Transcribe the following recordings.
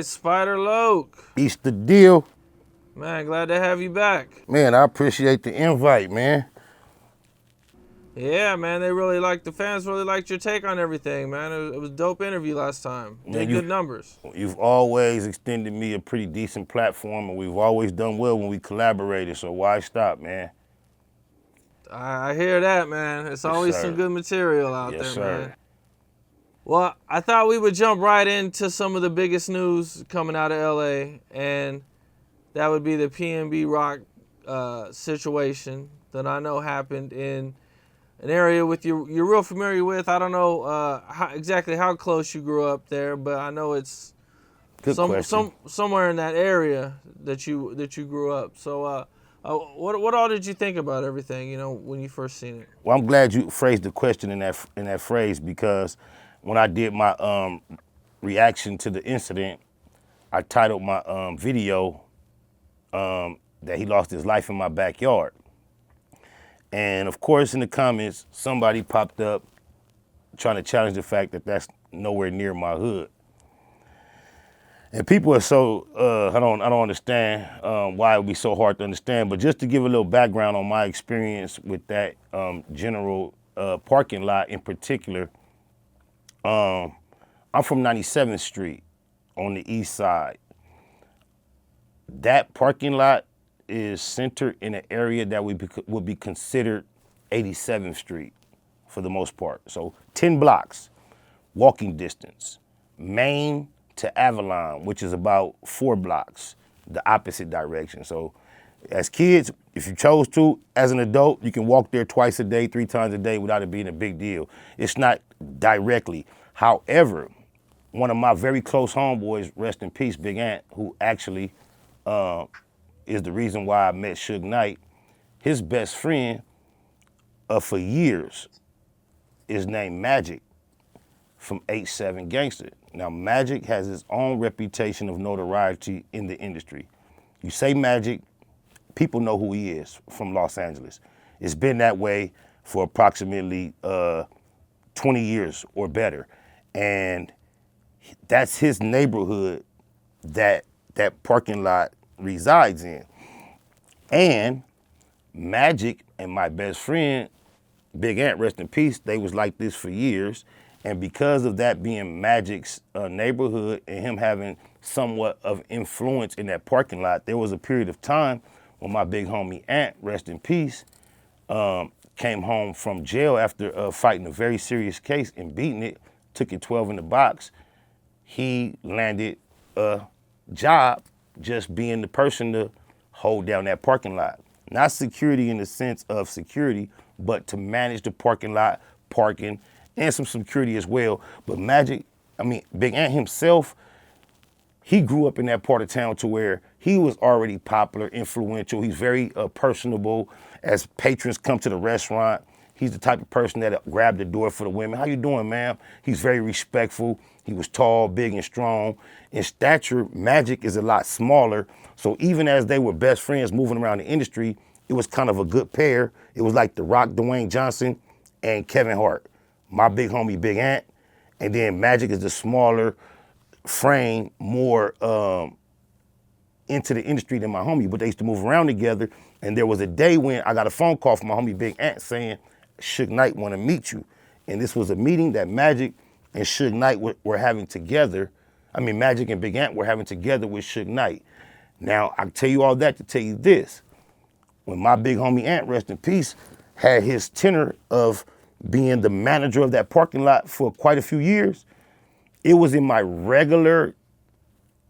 right, Spider Loke. Eats the deal. Man, glad to have you back. Man, I appreciate the invite, man. Yeah, man, the fans really liked your take on everything, man. It was a dope interview last time. Did good numbers. You've always extended me a pretty decent platform, and we've always done well when we collaborated, so why stop, man? I hear that, man. It's always some good material out there, man. Well, I thought we would jump right into some of the biggest news coming out of LA, and that would be the PnB Rock situation that I know happened in an area you're real familiar with. I don't know exactly how close you grew up there, but I know it's somewhere in that area that you grew up. So what all did you think about everything, when you first seen it? Well, I'm glad you phrased the question in that phrase, because when I did my reaction to the incident, I titled my video that he lost his life in my backyard. And of course, in the comments, somebody popped up trying to challenge the fact that that's nowhere near my hood. And people are so, I don't understand why it would be so hard to understand, but just to give a little background on my experience with that general parking lot in particular, I'm from 97th Street on the east side. That parking lot is centered in an area that would be considered 87th Street for the most part. So 10 blocks, walking distance. Main to Avalon, which is about 4 blocks, the opposite direction. So as kids, if you chose to, as an adult, you can walk there twice a day, 3 times a day without it being a big deal. It's not directly. However, one of my very close homeboys, rest in peace, Big Ant, who actually is the reason why I met Suge Knight, his best friend for years is named Magic from H7 Gangster. Now, Magic has his own reputation of notoriety in the industry. You say Magic, people know who he is from Los Angeles. It's been that way for approximately 20 years or better. And that's his neighborhood that parking lot resides in. And Magic and my best friend, Big Ant, rest in peace, they was like this for years. And because of that being Magic's neighborhood and him having somewhat of influence in that parking lot, there was a period of time when my big homie Ant, rest in peace, came home from jail after fighting a very serious case and beating it, took it 12 in the box. He landed a job just being the person to hold down that parking lot. Not security in the sense of security, but to manage the parking lot, parking, and some security as well. But Big Ant himself, he grew up in that part of town to where he was already popular, influential. He's very personable. As patrons come to the restaurant, he's the type of person that grab the door for the women. How you doing, ma'am? He's very respectful. He was tall, big, and strong. In stature, Magic is a lot smaller. So even as they were best friends moving around the industry, it was kind of a good pair. It was like The Rock, Dwayne Johnson, and Kevin Hart. My big homie, Big Ant, and then Magic is the smaller frame, more into the industry than my homie, but they used to move around together. And there was a day when I got a phone call from my homie Big Ant saying, Suge Knight want to meet you. And this was a meeting that Magic and Suge Knight were having together. Magic and Big Ant were having together with Suge Knight. Now, I tell you all that to tell you this. When my big homie Ant, rest in peace, had his tenure of being the manager of that parking lot for quite a few years, it was in my regular,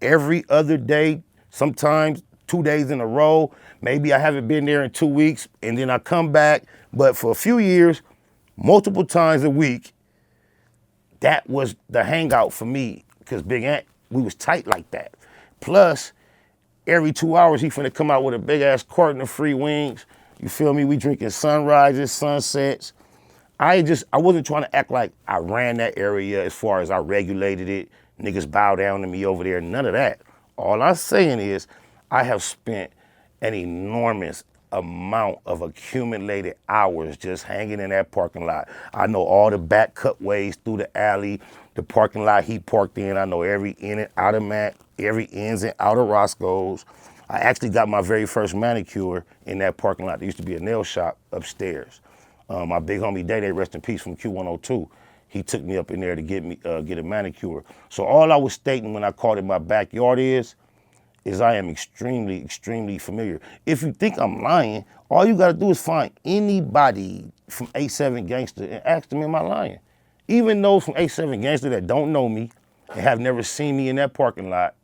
every other day, sometimes 2 days in a row. Maybe I haven't been there in 2 weeks, and then I come back. But for a few years, multiple times a week, that was the hangout for me, because Big Ant, we was tight like that. Plus, every 2 hours, he finna come out with a big-ass carton of free wings. You feel me? We drinking sunrises, sunsets. I wasn't trying to act like I ran that area as far as I regulated it. Niggas bow down to me over there, none of that. All I'm saying is I have spent an enormous amount of accumulated hours just hanging in that parking lot. I know all the back cutways through the alley, the parking lot he parked in. I know every in and out of every ins and out of Roscoe's. I actually got my very first manicure in that parking lot. There used to be a nail shop upstairs. My big homie Day, rest in peace, from Q102, he took me up in there to get a manicure. So all I was stating when I called it my backyard is I am extremely, extremely familiar. If you think I'm lying, all you gotta do is find anybody from A7 Gangster and ask them, am I lying? Even those from A7 Gangster that don't know me and have never seen me in that parking lot,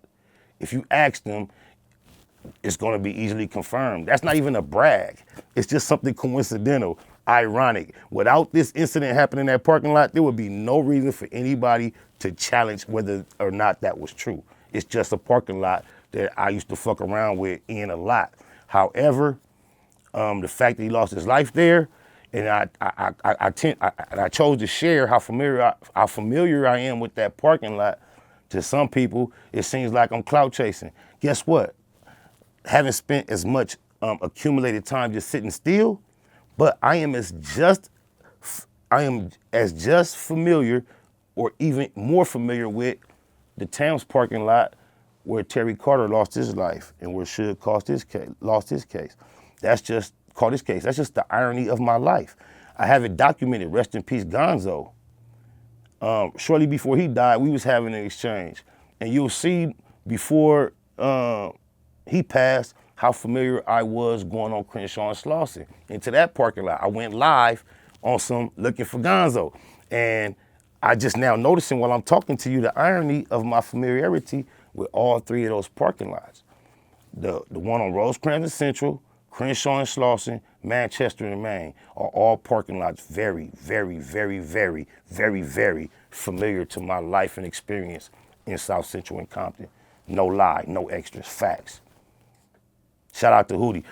if you ask them, it's gonna be easily confirmed. That's not even a brag. It's just something coincidental, ironic. Without this incident happening in that parking lot, there would be no reason for anybody to challenge whether or not that was true. It's just a parking lot that I used to fuck around with in a lot. However, the fact that he lost his life there, and I chose to share how familiar I am with that parking lot. To some people, it seems like I'm clout chasing. Guess what? Haven't spent as much accumulated time just sitting still, but I am as just familiar, or even more familiar with the Tams parking lot where Terry Carter lost his life and where Suge lost his case. That's just the irony of my life. I have it documented. Rest in peace, Gonzo. Shortly before he died, we was having an exchange, and you'll see before he passed how familiar I was going on Crenshaw and Slauson. Into that parking lot, I went live on some looking for Gonzo, and I just now noticing while I'm talking to you the irony of my familiarity with all three of those parking lots. The one on Rosecrans Central, Crenshaw and Slauson, Manchester and Maine are all parking lots very, very, very, very, very, very familiar to my life and experience in South Central and Compton. No lie, no extras, facts. Shout out to Hootie.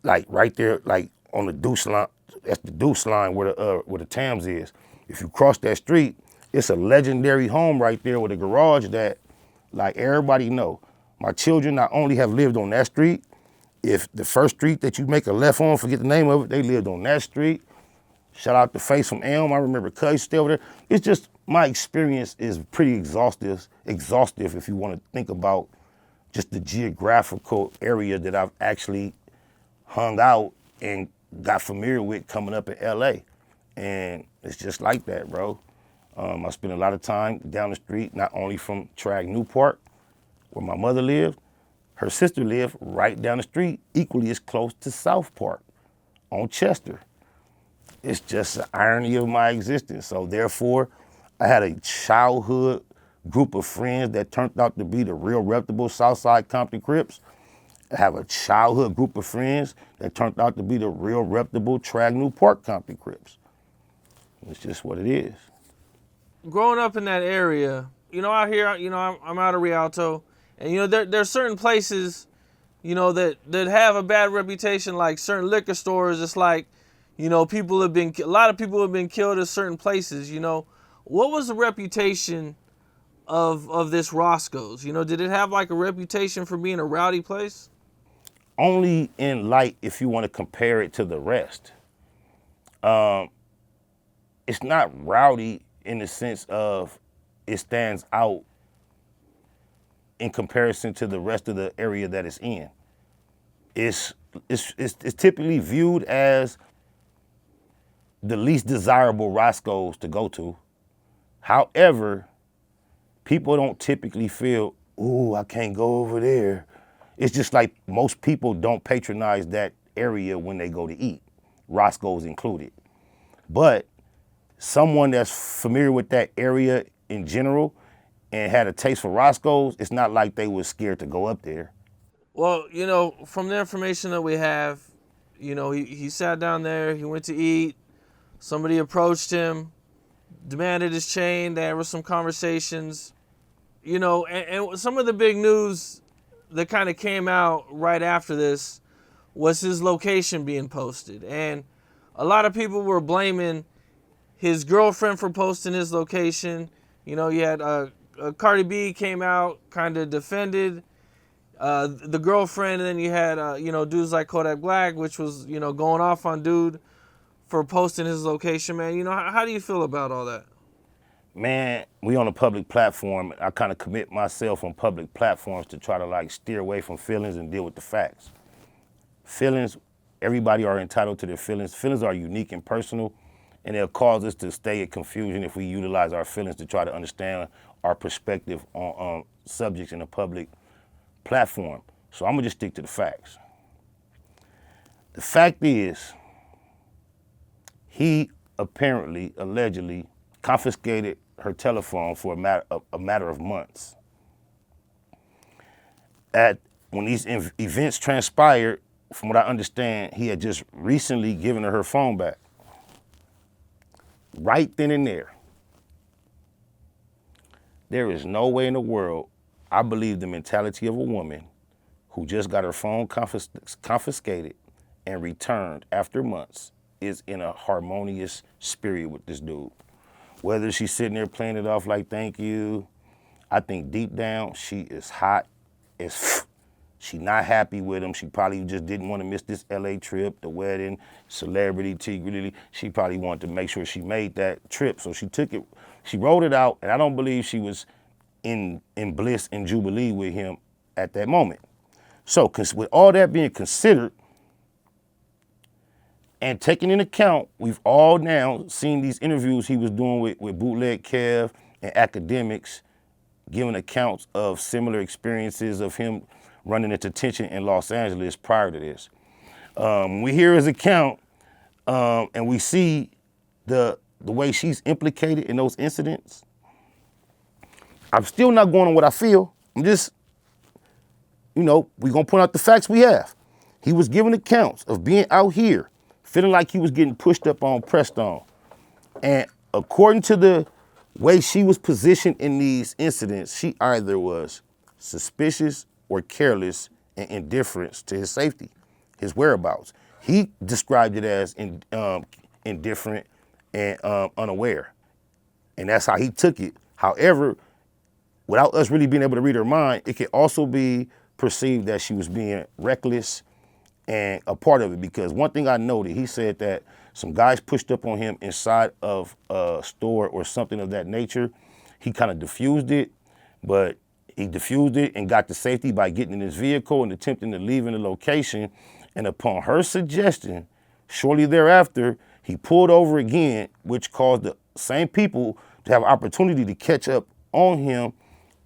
Like right there, like on the Deuce line, that's the Deuce line where the Tams is. If you cross that street, it's a legendary home right there with a garage that, like everybody know, my children not only have lived on that street, if the first street that you make a left on, forget the name of it, they lived on that street. Shout out to Face from Elm. I remember Cuz stay over there. It's just, my experience is pretty exhaustive if you want to think about just the geographical area that I've actually hung out and got familiar with coming up in LA. And it's just like that, bro. I spent a lot of time down the street, not only from Trag Newport, where my mother lived, her sister lived right down the street, equally as close to South Park on Chester. It's just the irony of my existence. So therefore, I had a childhood group of friends that turned out to be the real reputable Southside Compton Crips. I have a childhood group of friends that turned out to be the real reputable Trag Newport Compton Crips. It's just what it is. Growing up in that area, out here, I'm out of Rialto, and there's certain places, that have a bad reputation, like certain liquor stores. It's like, a lot of people have been killed at certain places. What was the reputation of this Roscoe's? Did it have like a reputation for being a rowdy place? Only in light if you want to compare it to the rest. It's not rowdy in the sense of it stands out in comparison to the rest of the area that it's in. It's typically viewed as the least desirable Roscoe's to go to. However, people don't typically feel, ooh, I can't go over there. It's just like most people don't patronize that area when they go to eat, Roscoe's included. But someone that's familiar with that area in general and had a taste for Roscoe's, it's not like they were scared to go up there. Well, from the information that we have, he sat down there, he went to eat, somebody approached him, demanded his chain, there were some conversations, and some of the big news that kind of came out right after this was his location being posted. And a lot of people were blaming his girlfriend for posting his location. You had Cardi B came out, kind of defended the girlfriend, and then you had dudes like Kodak Black, which was going off on dude for posting his location. Man, how do you feel about all that? Man, we on a public platform. I kind of commit myself on public platforms to try to like steer away from feelings and deal with the facts. Feelings, everybody are entitled to their feelings. Feelings are unique and personal, and they'll cause us to stay in confusion if we utilize our feelings to try to understand our perspective on subjects in a public platform. So I'm gonna just stick to the facts. The fact is, he apparently, allegedly, confiscated her telephone for a matter of months. When these events transpired, from what I understand, he had just recently given her phone back. Right then and there. There is no way in the world I believe the mentality of a woman who just got her phone confiscated and returned after months is in a harmonious spirit with this dude. Whether she's sitting there playing it off like thank you, I think deep down she is hot as she not happy with him. She probably just didn't want to miss this LA trip, the wedding, celebrity, really. She probably wanted to make sure she made that trip. So she took it, she wrote it out, and I don't believe she was in bliss and jubilee with him at that moment. So with all that being considered, and taking into account, we've all now seen these interviews he was doing with Bootleg Kev and academics, giving accounts of similar experiences of him running into tension in Los Angeles prior to this. We hear his account and we see the way she's implicated in those incidents. I'm still not going on what I feel. I'm just, we're gonna point out the facts we have. He was giving accounts of being out here, feeling like he was getting pushed up on, pressed on. And according to the way she was positioned in these incidents, she either was suspicious or careless and indifferent to his safety, his whereabouts. He described it as indifferent and unaware. And that's how he took it. However, without us really being able to read her mind, it could also be perceived that she was being reckless and a part of it, because one thing I noted, he said that some guys pushed up on him inside of a store or something of that nature. He kind of diffused it, but he diffused it and got to safety by getting in his vehicle and attempting to leave in the location. And upon her suggestion, shortly thereafter, he pulled over again, which caused the same people to have an opportunity to catch up on him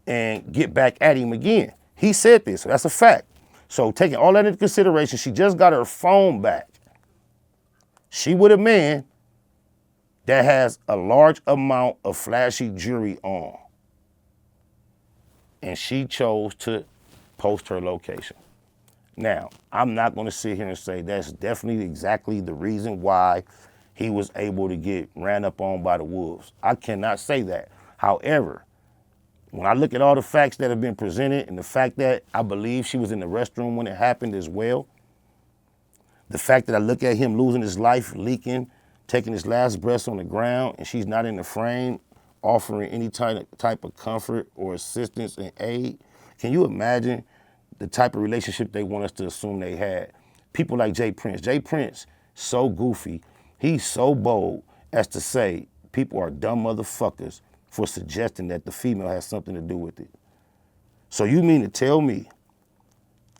and get back at him again. He said this, so that's a fact. So taking all that into consideration, she just got her phone back. She with a man that has a large amount of flashy jewelry on. And she chose to post her location. Now, I'm not gonna sit here and say that's definitely exactly the reason why he was able to get ran up on by the wolves. I cannot say that. However, when I look at all the facts that have been presented and the fact that I believe she was in the restroom when it happened as well, the fact that I look at him losing his life, leaking, taking his last breaths on the ground, and she's not in the frame, offering any type of comfort or assistance and aid, can you imagine the type of relationship they want us to assume they had? People like Jay Prince. Jay Prince, so goofy, he's so bold as to say people are dumb motherfuckers for suggesting that the female has something to do with it. So you mean to tell me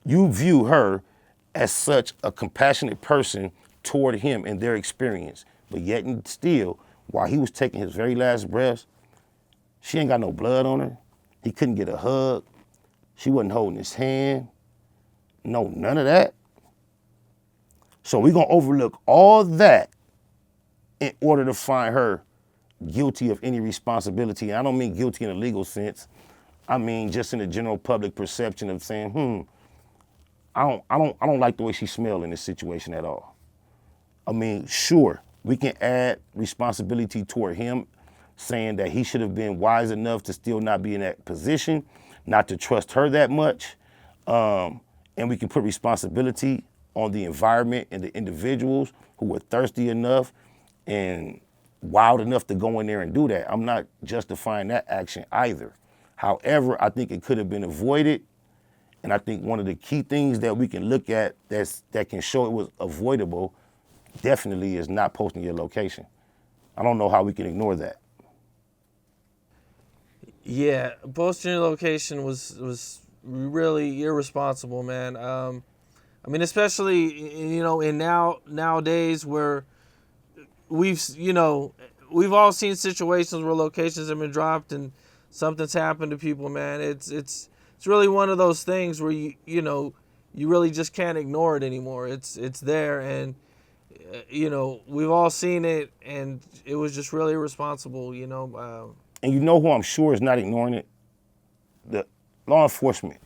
you view her as such a compassionate person toward him and their experience, but yet and still, while he was taking his very last breaths, she ain't got no blood on her. He couldn't get a hug. She wasn't holding his hand. No, none of that. So we're gonna overlook all that in order to find her guilty of any responsibility. I don't mean guilty in a legal sense. I mean just in the general public perception of saying, I don't like the way she smelled in this situation at all. I mean, sure, we can add responsibility toward him, saying that he should have been wise enough to still not be in that position, not to trust her that much. And we can put responsibility on the environment and the individuals who were thirsty enough and wild enough to go in there and do that. I'm not justifying that action either. However, I think it could have been avoided. And I think one of the key things that we can look at that can show it was avoidable definitely is not posting your location. I don't know how we can ignore that. Yeah, posting your location was really irresponsible, man. I mean, especially in nowadays where we've all seen situations where locations have been dropped and something's happened to people, man. It's really one of those things where you really just can't ignore it anymore. It's there, and we've all seen it, and it was just really irresponsible. And you know who I'm sure is not ignoring it? The law enforcement.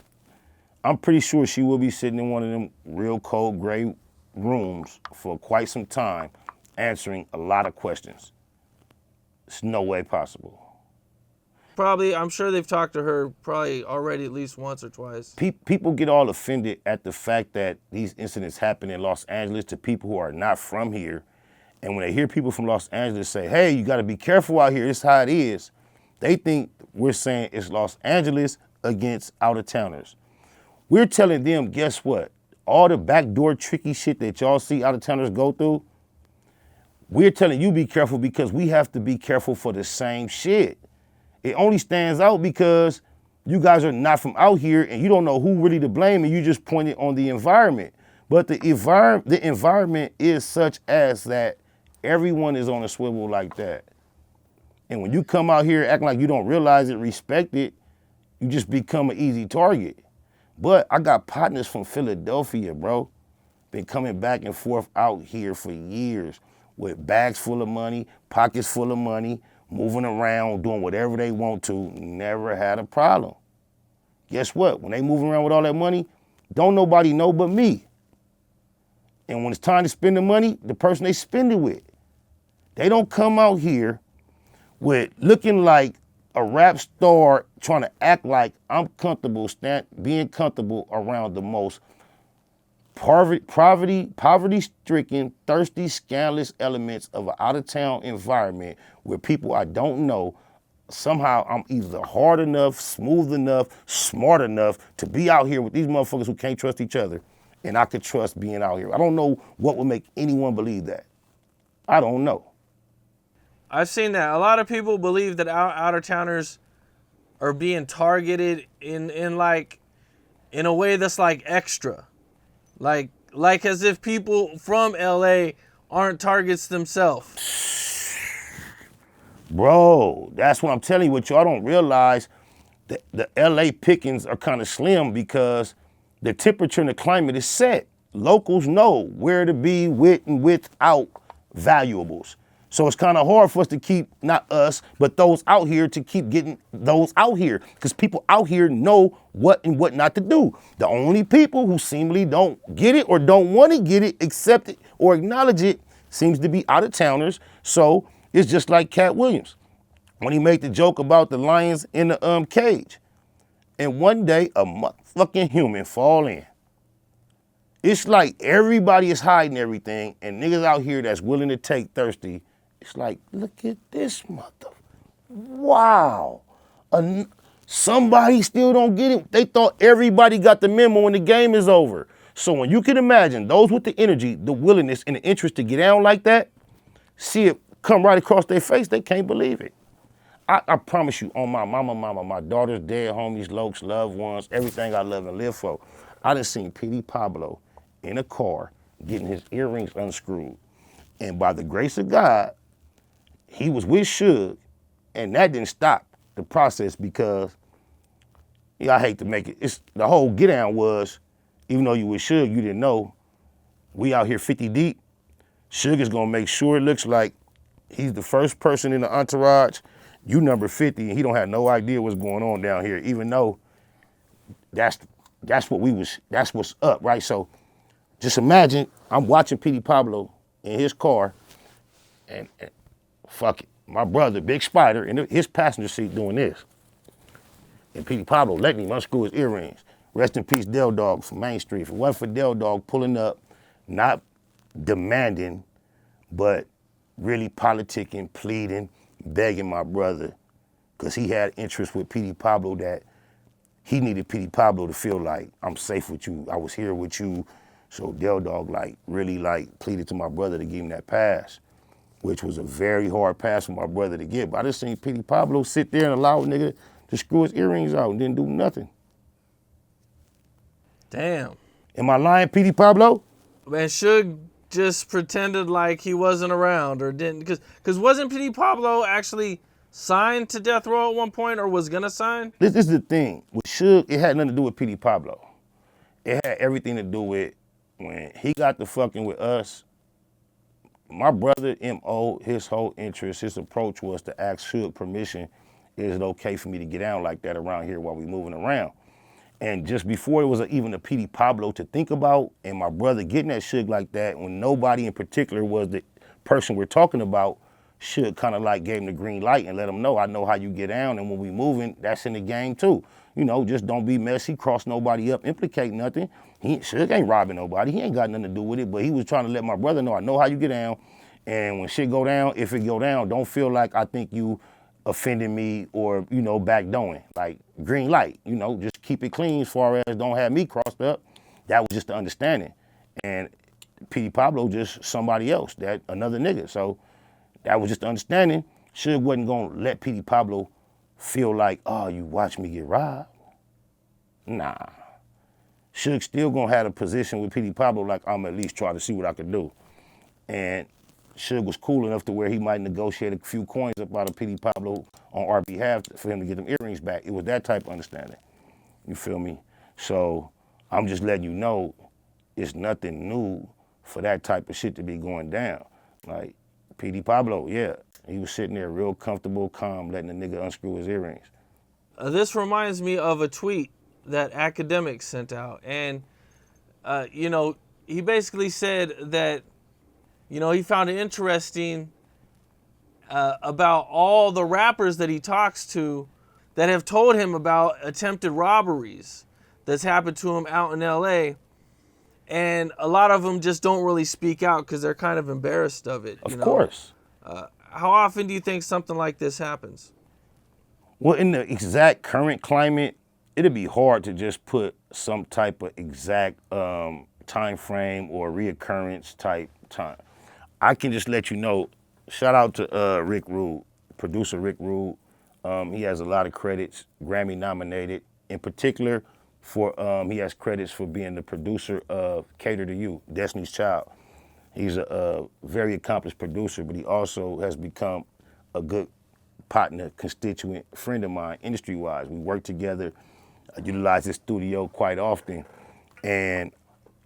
I'm pretty sure she will be sitting in one of them real cold gray rooms for quite some time answering a lot of questions. It's no way possible. Probably, I'm sure they've talked to her probably already at least once or twice. People get all offended at the fact that these incidents happen in Los Angeles to people who are not from here. And when they hear people from Los Angeles say, hey, you gotta be careful out here, this is how it is, they think we're saying it's Los Angeles against out-of-towners. We're telling them, guess what? All the backdoor tricky shit that y'all see out-of-towners go through, we're telling you be careful because we have to be careful for the same shit. It only stands out because you guys are not from out here and you don't know who really to blame and you just pointed on the environment. But the environment is such as that everyone is on a swivel like that. And when you come out here acting like you don't realize it, respect it, you just become an easy target. But I got partners from Philadelphia, bro. Been coming back and forth out here for years with bags full of money, pockets full of money, moving around, doing whatever they want to, never had a problem. Guess what? When they moving around with all that money, don't nobody know but me. And when it's time to spend the money, the person they spend it with. They don't come out here with looking like a rap star trying to act like I'm comfortable being comfortable around the most poverty-stricken, thirsty, scandalous elements of an out-of-town environment where people I don't know, somehow I'm either hard enough, smooth enough, smart enough to be out here with these motherfuckers who can't trust each other, and I could trust being out here. I don't know what would make anyone believe that. I don't know. I've seen that. A lot of people believe that out-of-towners are being targeted in a way that's like extra. Like as if people from LA aren't targets themselves. Bro, that's what I'm telling you. What y'all don't realize, the LA pickings are kind of slim because the temperature and the climate is set. Locals know where to be with and without valuables. So it's kind of hard for us to keep, not us, but those out here to keep getting those out here because people out here know what and what not to do. The only people who seemingly don't get it or don't want to get it, accept it, or acknowledge it seems to be out-of-towners. So it's just like Cat Williams when he made the joke about the lions in the cage. And one day a motherfucking human fall in. It's like everybody is hiding everything and niggas out here that's willing to take thirsty. It's like, look at this mother. Wow. Somebody still don't get it. They thought everybody got the memo when the game is over. So when you can imagine those with the energy, the willingness, and the interest to get down like that, see it come right across their face, they can't believe it. I promise you, on my mama, my daughter's dead homies, lokes, loved ones, everything I love and live for, I done seen Petey Pablo in a car getting his earrings unscrewed. And by the grace of God, he was with Suge, and that didn't stop the process because, I hate to make it, the whole get down was, even though you with Suge, you didn't know, we out here 50 deep. Suge is gonna make sure it looks like he's the first person in the entourage, you number 50, and he don't have no idea what's going on down here, even though that's what's up, right? So just imagine I'm watching Petey Pablo in his car, and fuck it, my brother, Big Spider, in his passenger seat doing this. And Petey Pablo letting him unscrew his earrings. Rest in peace, Dogg from Main Street. If it wasn't for Dogg pulling up, not demanding, but really politicking, pleading, begging my brother, because he had interest with Petey Pablo that he needed Petey Pablo to feel like, I'm safe with you, I was here with you. So Dogg really pleaded to my brother to give him that pass, which was a very hard pass for my brother to get. But I just seen Petey Pablo sit there and allow a nigga to screw his earrings out and didn't do nothing. Damn. Am I lying, Petey Pablo? Man, Suge just pretended like he wasn't around or didn't, because wasn't Petey Pablo actually signed to Death Row at one point or was gonna sign? This is the thing. With Suge, it had nothing to do with Petey Pablo. It had everything to do with when he got to fucking with us. My brother, M.O., his whole interest, his approach was to ask Suge permission. Is it okay for me to get down like that around here while we moving around? And just before it was even a Petey Pablo to think about, and my brother getting at Suge like that, when nobody in particular was the person we're talking about, Suge kind of like gave him the green light and let him know, I know how you get down, and when we moving, that's in the game too. You know, just don't be messy, cross nobody up, implicate nothing. Suge ain't robbing nobody. He ain't got nothing to do with it, but he was trying to let my brother know, I know how you get down, and when shit go down, if it go down, don't feel like I think you offending me or, you know, backdoing. Like, green light, you know, just keep it clean as far as don't have me crossed up. That was just the understanding. And Petey Pablo just somebody else, that another nigga. So that was just the understanding. Suge wasn't gonna let Petey Pablo feel like, oh, you watch me get robbed. Nah. Suge still gonna have a position with Petey Pablo like I'm at least try to see what I could do. And Suge was cool enough to where he might negotiate a few coins up out of Petey Pablo on our behalf for him to get them earrings back. It was that type of understanding. You feel me? So I'm just letting you know it's nothing new for that type of shit to be going down. Like, Petey Pablo, yeah, he was sitting there real comfortable, calm, letting the nigga unscrew his earrings. This reminds me of a tweet that Academic sent out. And, you know, he basically said that, you know, he found it interesting about all the rappers that he talks to that have told him about attempted robberies that's happened to him out in LA. And a lot of them just don't really speak out because they're kind of embarrassed of it. Of course. How often do you think something like this happens? Well, in the exact current climate, it'd be hard to just put some type of exact time frame or reoccurrence type time. I can just let you know, shout out to Rick Rude, producer Rick Rude. He has a lot of credits, Grammy nominated. In particular, for he has credits for being the producer of Cater to You, Destiny's Child. He's a very accomplished producer, but he also has become a good partner, constituent, friend of mine, industry-wise. We work together, utilize his studio quite often, and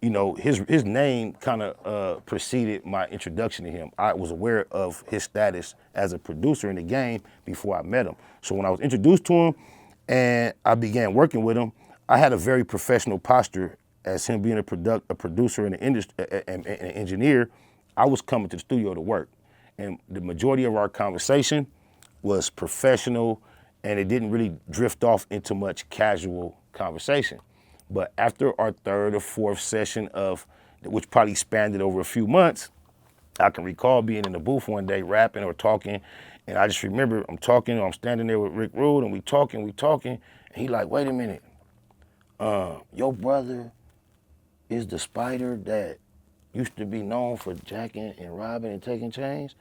you know, his name kind of preceded my introduction to him. I was aware of his status as a producer in the game before I met him. So when I was introduced to him and I began working with him, I had a very professional posture as him being a producer and an engineer. I was coming to the studio to work. And the majority of our conversation was professional, and it didn't really drift off into much casual conversation. But after our third or fourth session which probably spanned over a few months, I can recall being in the booth one day rapping or talking, and I just remember I'm standing there with Rick Rude, and we talking, and he like, wait a minute, your brother is the spider that used to be known for jacking and robbing and taking chains?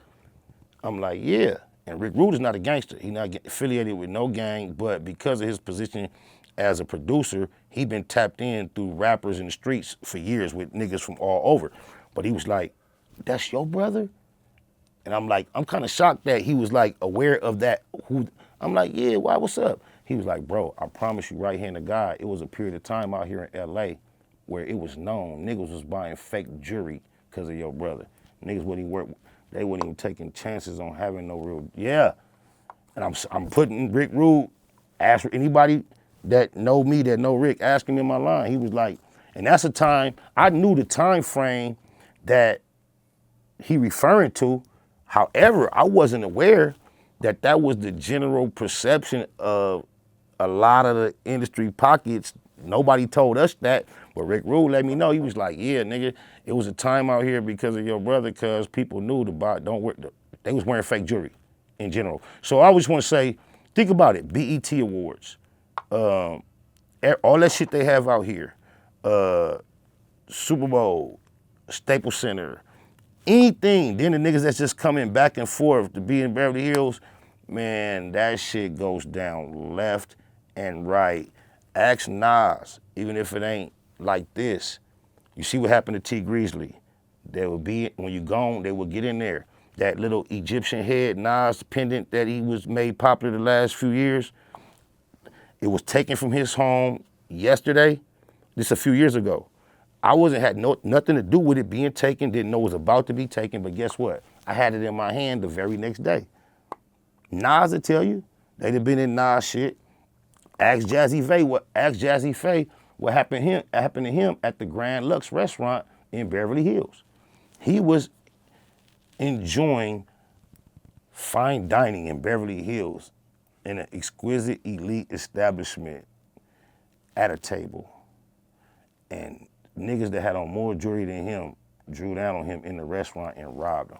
I'm like, yeah. And Rick Rude is not a gangster. He's not affiliated with no gang, but because of his position as a producer, he been tapped in through rappers in the streets for years with niggas from all over. But he was like, that's your brother? And I'm like, I'm kind of shocked that he was like aware of that. I'm like, yeah, why, what's up? He was like, bro, I promise you right hand to God, it was a period of time out here in LA where it was known niggas was buying fake jewelry because of your brother. Niggas they wasn't even taking chances on having no real, yeah. And I'm putting Rick Rude, ask for anybody that know me, that know Rick, ask him in my line. He was like, and that's a time, I knew the time frame that he referring to. However, I wasn't aware that that was the general perception of a lot of the industry pockets. Nobody told us that, but Rick Rude let me know. He was like, yeah, nigga, it was a time out here because of your brother, because people knew they was wearing fake jewelry in general. So I just want to say, think about it, BET Awards, all that shit they have out here, Super Bowl, Staples Center, anything, then the niggas that's just coming back and forth to be in Beverly Hills, Man, that shit goes down left and right. Ask Nas, even if it ain't like this. You see what happened to T Grizzly. They would be, when you gone, they would get in there. That little Egyptian head Nas pendant that he was made popular the last few years, it was taken from his home yesterday, this a few years ago. I had nothing to do with it being taken, didn't know it was about to be taken, but guess what? I had it in my hand the very next day. Nas will tell you, they'd have been in Nas shit. Ask Jazzy Faye what happened to him at the Grand Lux restaurant in Beverly Hills. He was enjoying fine dining in Beverly Hills in an exquisite elite establishment at a table. And niggas that had on more jewelry than him drew down on him in the restaurant and robbed him.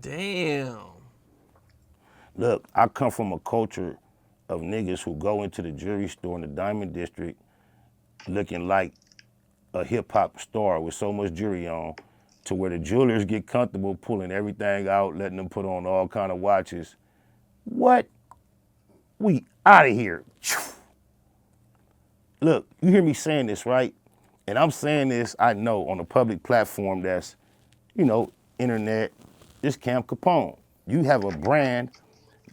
Damn. Look, I come from a culture of niggas who go into the jewelry store in the Diamond District looking like a hip hop star with so much jewelry on, to where the jewelers get comfortable pulling everything out, letting them put on all kind of watches. What? We out of here. Look, you hear me saying this, right? And I'm saying this, I know, on a public platform that's, internet. This Camp Capone. You have a brand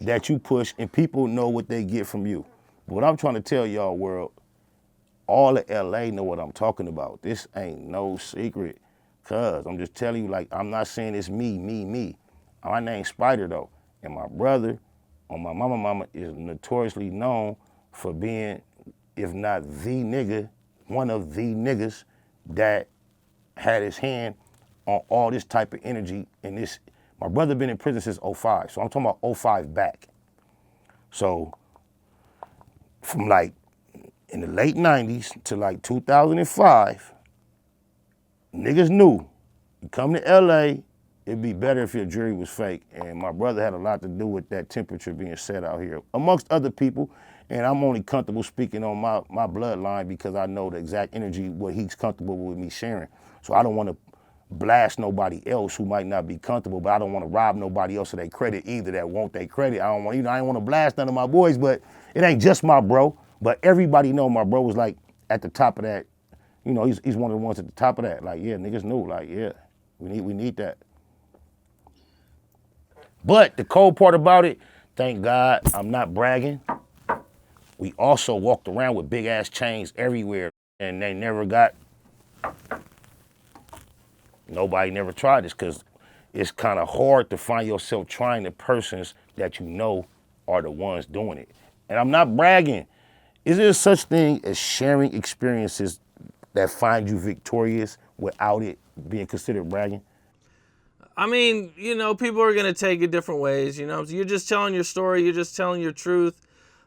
that you push and people know what they get from you. But what I'm trying to tell y'all, world, all of LA know what I'm talking about. This ain't no secret. Cuz I'm just telling you, like, I'm not saying it's me. My name's Spider though. And my brother on my mama is notoriously known for being, if not the nigga, one of the niggas that had his hand on all this type of energy and this. My brother been in prison since 05, so I'm talking about 05 back. So from like in the late 90s to like 2005, niggas knew you come to LA, it'd be better if your jewelry was fake. And my brother had a lot to do with that temperature being set out here, amongst other people. And I'm only comfortable speaking on my bloodline because I know the exact energy, what he's comfortable with me sharing. So I don't want to blast nobody else who might not be comfortable, but I don't want to rob nobody else of their credit either that want their credit. I don't want to blast none of my boys, but it ain't just my bro. But everybody know my bro was like at the top of that. He's one of the ones at the top of that. Like, yeah, niggas knew. Like, yeah, we need that. But the cold part about it, thank God, I'm not bragging. We also walked around with big ass chains everywhere, and they never got. Nobody never tried this because it's kind of hard to find yourself trying the persons that you know are the ones doing it. And I'm not bragging. Is there such thing as sharing experiences that find you victorious without it being considered bragging? I mean, people are going to take it different ways, You're just telling your story. You're just telling your truth.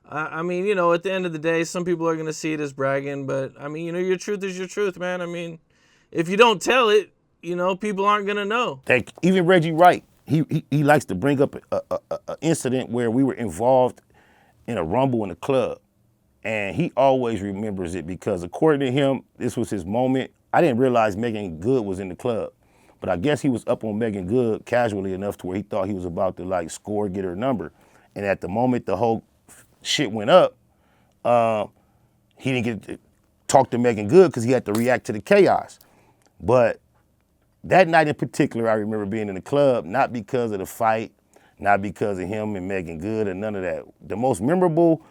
I mean, at the end of the day, some people are going to see it as bragging. But, I mean, your truth is your truth, man. I mean, if you don't tell it, people aren't going to know. Even Reggie Wright, he likes to bring up a incident where we were involved in a rumble in a club. And he always remembers it because according to him, this was his moment. I didn't realize Megan Good was in the club. But I guess he was up on Megan Good casually enough to where he thought he was about to like score, get her number. And at the moment the whole shit went up, he didn't get to talk to Megan Good because he had to react to the chaos. But that night in particular, I remember being in the club, not because of the fight, not because of him and Megan Good and none of that. The most memorable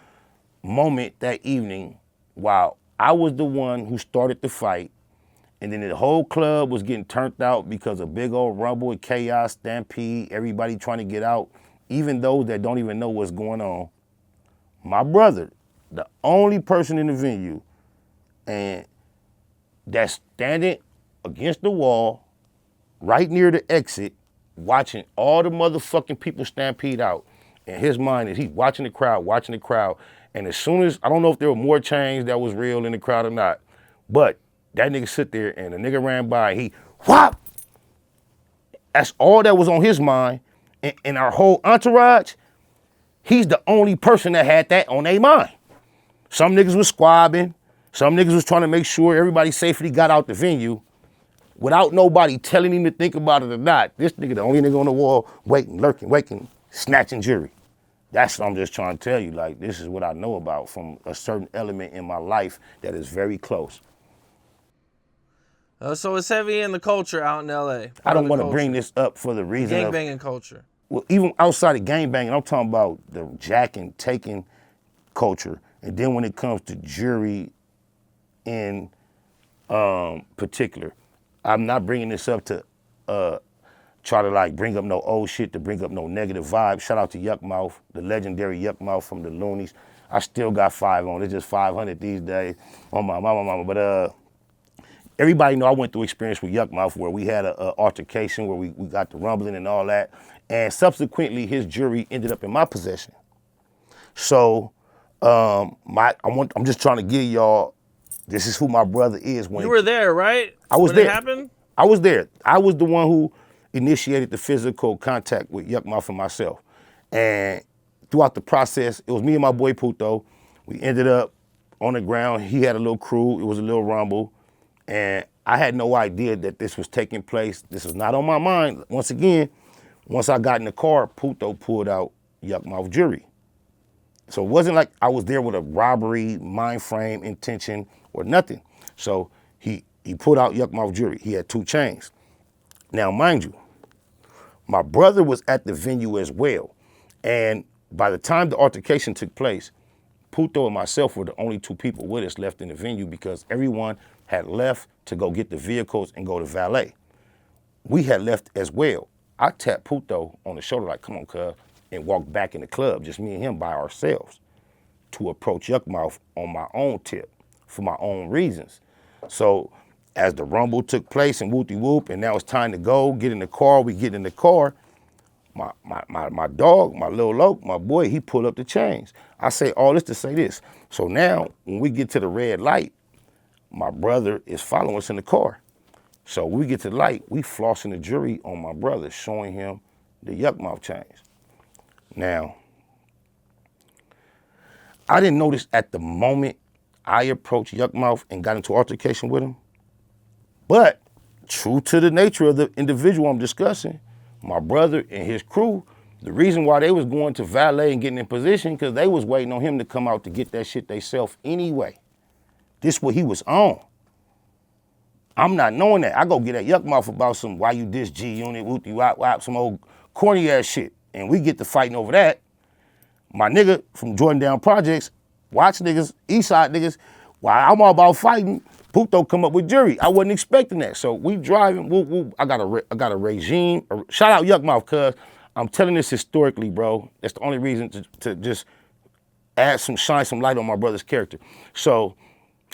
moment that evening, while I was the one who started the fight, and then the whole club was getting turned out because of big old rumble and chaos, stampede, everybody trying to get out, even those that don't even know what's going on. My brother, the only person in the venue, and that's standing against the wall, right near the exit, watching all the motherfucking people stampede out. In his mind is he's watching the crowd. And as soon as, I don't know if there were more chains that was real in the crowd or not, but that nigga sit there and the nigga ran by, he whop. That's all that was on his mind. And our whole entourage, he's the only person that had that on their mind. Some niggas was squabbing. Some niggas was trying to make sure everybody safely got out the venue without nobody telling him to think about it or not. This nigga, the only nigga on the wall, waiting, lurking, waiting. snatching jewelry. That's what I'm just trying to tell you. Like, this is what I know about from a certain element in my life that is very close. So it's heavy in the culture out in LA. I don't want to bring this up for the reason of gangbanging culture. Well, even outside of gangbanging, I'm talking about the jacking, taking culture. And then when it comes to jewelry in particular, I'm not bringing this up to try to like bring up no old shit, to bring up no negative vibe. Shout out to Yuck Mouth, the legendary Yuck Mouth from the Loonies. I still got 5 on. It's just 500 these days on my mama. But everybody know I went through experience with Yuck Mouth where we had a altercation where we got the rumbling and all that. And subsequently, his jewelry ended up in my possession. So I'm just trying to give y'all, this is who my brother is. When you were there, right? I was there. It happened? I was there. I was the one who initiated the physical contact with Yuck Mouth and myself. And throughout the process, it was me and my boy Puto. We ended up on the ground. He had a little crew. It was a little rumble. And I had no idea that this was taking place. This was not on my mind. Once again, once I got in the car, Puto pulled out Yuck Mouth jewelry. So it wasn't like I was there with a robbery, mind frame, intention, or nothing. So he pulled out Yuck Mouth jewelry. He had 2 chains. Now, mind you, my brother was at the venue as well. And by the time the altercation took place, Puto and myself were the only 2 people with us left in the venue because everyone had left to go get the vehicles and go to valet. We had left as well. I tapped Puto on the shoulder like, come on, cuz, and walked back in the club, just me and him by ourselves, to approach Yuck Mouth on my own tip for my own reasons. So as the rumble took place and whoop-de-whoop, and now it's time to go, get in the car, we get in the car, my dog, my little Loke, my boy, he pulled up the chains. I say all this to say this. So now when we get to the red light, my brother is following us in the car. So when we get to the light, we flossing the jewelry on my brother, showing him the Yuck Mouth chains. Now, I didn't notice at the moment I approached Yuck Mouth and got into altercation with him. But true to the nature of the individual I'm discussing, my brother and his crew, the reason why they was going to valet and getting in position, because they was waiting on him to come out to get that shit theyself anyway. This what he was on. I'm not knowing that. I go get that Yuck Mouth about some why you diss G-Unit, whoopty wop wop, some old corny ass shit. And we get to fighting over that. My nigga from Jordan Down Projects, watch niggas, Eastside niggas, while I'm all about fighting, Puto come up with jury. I wasn't expecting that. So we driving, whoop, whoop. I got a regime. Shout out Yuck Mouth, cuz I'm telling this historically, bro. That's the only reason to just shine some light on my brother's character. So,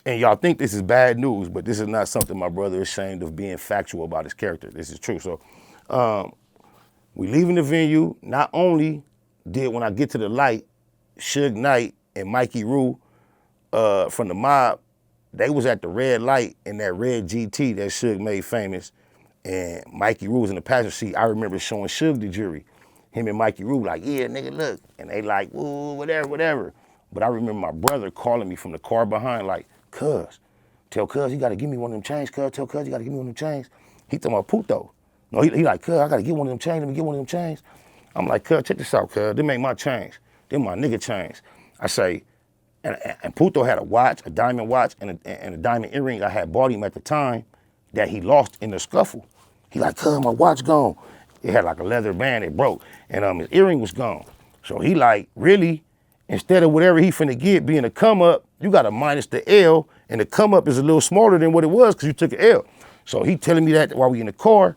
and y'all think this is bad news, but this is not something my brother is ashamed of being factual about his character. This is true. So we leaving the venue. Not only did when I get to the light, Suge Knight and Mikey Rue from the mob, they was at the red light in that red GT that Suge made famous. And Mikey Rue was in the passenger seat. I remember showing Suge the jury. Him and Mikey Rue like, yeah, nigga, look. And they like, ooh, whatever. But I remember my brother calling me from the car behind like, cuz, tell cuz you gotta give me one of them chains, cuz, tell cuz you gotta give me one of them chains. He talking about Puto. No, he like, cuz, I gotta get one of them chains, let me get one of them chains. I'm like, cuz, check this out, cuz, them ain't my chains. Them my nigga chains. I say, and Puto had a watch, a diamond watch, and a diamond earring I had bought him at the time that he lost in the scuffle. He like, cuz, my watch gone. It had like a leather band, it broke, and his earring was gone. So he like, really? Instead of whatever he finna get being a come up, you gotta minus the L, and the come up is a little smaller than what it was because you took an L. So he telling me that while we in the car.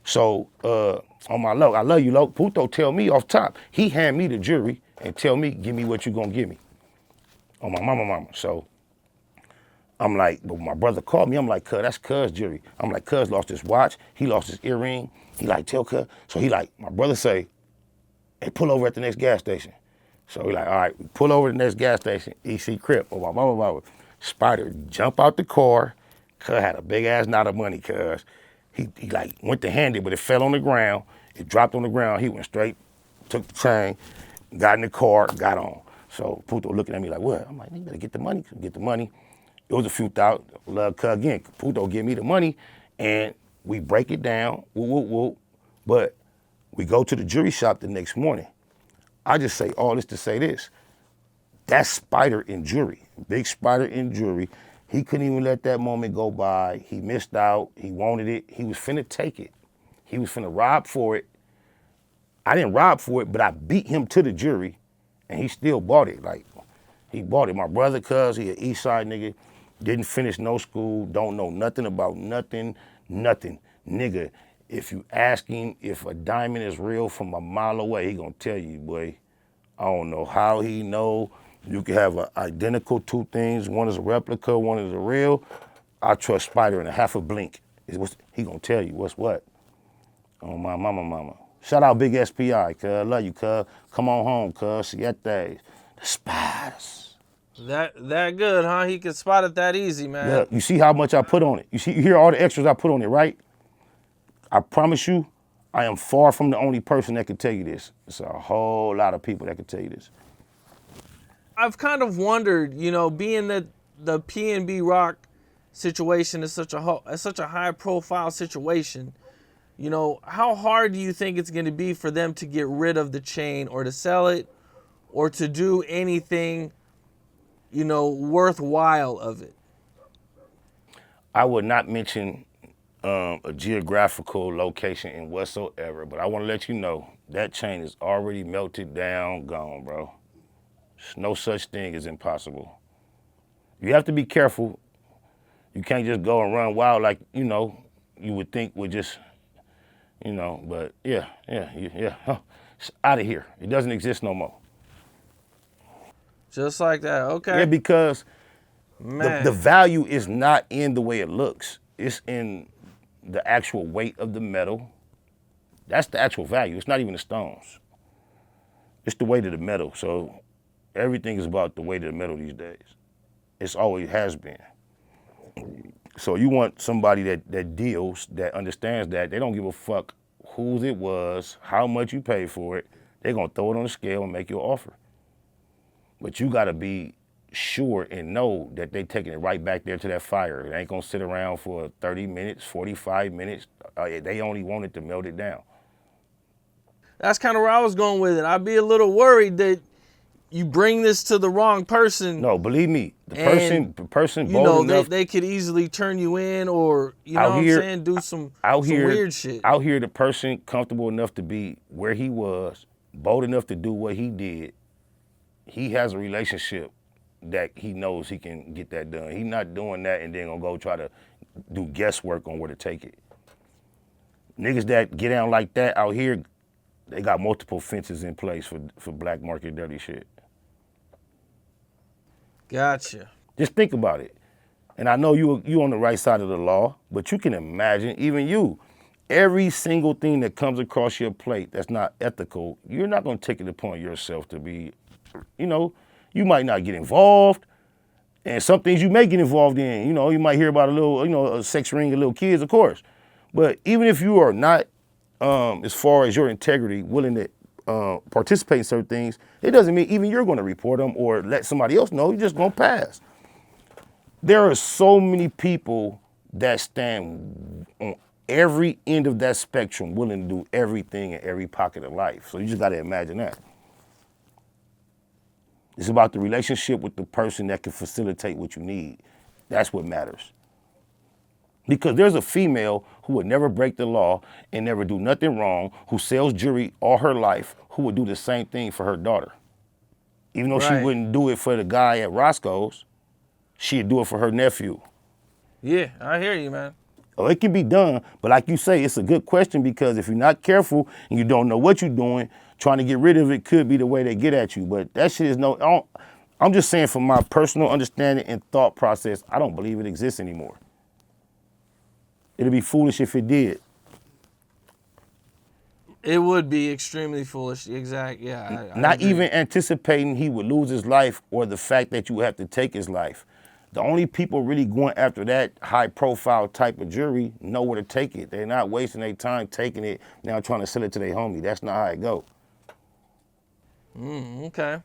So on my Loke, I love you, Loke. Puto tell me off top, he hand me the jury and tell me, give me what you gonna give me. On my mama. So I'm like, but my brother called me, I'm like, cuz, that's cuz jury. I'm like, cuz lost his watch, he lost his earring. He like, tell cuz. So he like, my brother say, hey, pull over at the next gas station. So we like, all right, we pull over to the next gas station, EC Crip, blah, blah, blah, blah. Spider jump out the car, cuz had a big ass knot of money, cuz. He like went to hand it, but it fell on the ground. It dropped on the ground. He went straight, took the chain, got in the car, got on. So Puto looking at me like, what? I'm like, you better get the money, get the money. It was a few thousand, love cuz again. Puto give me the money and we break it down, whoop, whoop, whoop. But we go to the jury shop the next morning. I just say all this to say this. That's Spider in jury, big Spider in jury. He couldn't even let that moment go by. He missed out. He wanted it. He was finna take it. He was finna rob for it. I didn't rob for it, but I beat him to the jury, and he still bought it. Like, he bought it. My brother, cuz, he an East Side nigga, didn't finish no school, don't know nothing about nothing. Nigga, if you ask him if a diamond is real from a mile away, he gonna tell you, boy. I don't know how he know. You can have an identical two things. One is a replica, one is a real. I trust Spider in a half a blink. He gonna tell you what's what. Oh, my mama. Shout out Big SPI, cuz. Love you, cuz. Come on home, cuz. Siete. The Spiders. That good, huh? He can spot it that easy, man. Look, you see how much I put on it. You hear all the extras I put on it, right? I promise you, I am far from the only person that can tell you this. It's a whole lot of people that can tell you this. I've kind of wondered, you know, being that the PnB Rock situation is such a high profile situation, you know, how hard do you think it's going to be for them to get rid of the chain or to sell it or to do anything, you know, worthwhile of it? I would not mention a geographical location in whatsoever, but I want to let you know that chain is already melted down, gone, bro. There's no such thing as impossible. You have to be careful. You can't just go and run wild like, you know, you would think would just, you know, but yeah. It's out of here. It doesn't exist no more. Just like that, okay. Yeah, because Man. the value is not in the way it looks. It's in the actual weight of the metal. That's the actual value. It's not even the stones. It's the weight of the metal. So everything is about the weight of the metal these days. It's always has been. So you want somebody that deals, that understands that. They don't give a fuck whose it was, how much you pay for it. They're gonna throw it on the scale and make you an offer. But you gotta be sure and know that they taking it right back there to that fire. It ain't gonna sit around for 30 minutes, 45 minutes. They only wanted to melt it down. That's kind of where I was going with it. I'd be a little worried that you bring this to the wrong person. No, believe me, the person you know, enough, they could easily turn you in or, you know what I'm saying, do some weird shit. Out here, the person comfortable enough to be where he was, bold enough to do what he did, he has a relationship that he knows he can get that done. He's not doing that and then gonna go try to do guesswork on where to take it. Niggas that get down like that out here, they got multiple fences in place for black market dirty shit. Gotcha. Just think about it. And I know you on the right side of the law, but you can imagine, even you, every single thing that comes across your plate that's not ethical, you're not gonna take it upon yourself to be, you know, you might not get involved, and some things you may get involved in. You know, you might hear about a little, you know, a sex ring of little kids, of course. But even if you are not, as far as your integrity, willing to participate in certain things, it doesn't mean even you're going to report them or let somebody else know. You're just going to pass. There are so many people that stand on every end of that spectrum willing to do everything in every pocket of life. So you just got to imagine that. It's about the relationship with the person that can facilitate what you need. That's what matters. Because there's a female who would never break the law and never do nothing wrong, who sells jewelry all her life, who would do the same thing for her daughter. Even though she wouldn't do it for the guy at Roscoe's, she'd do it for her nephew. Yeah, I hear you, man. Oh, it can be done, but like you say, it's a good question because if you're not careful and you don't know what you're doing, trying to get rid of it could be the way they get at you. But that shit is I'm just saying from my personal understanding and thought process, I don't believe it exists anymore. It'd be foolish if it did. It would be extremely foolish. Exactly. Yeah. Not even anticipating he would lose his life or the fact that you have to take his life. The only people really going after that high profile type of jewelry know where to take it. They're not wasting their time taking it, now trying to sell it to their homie. That's not how it go. Okay.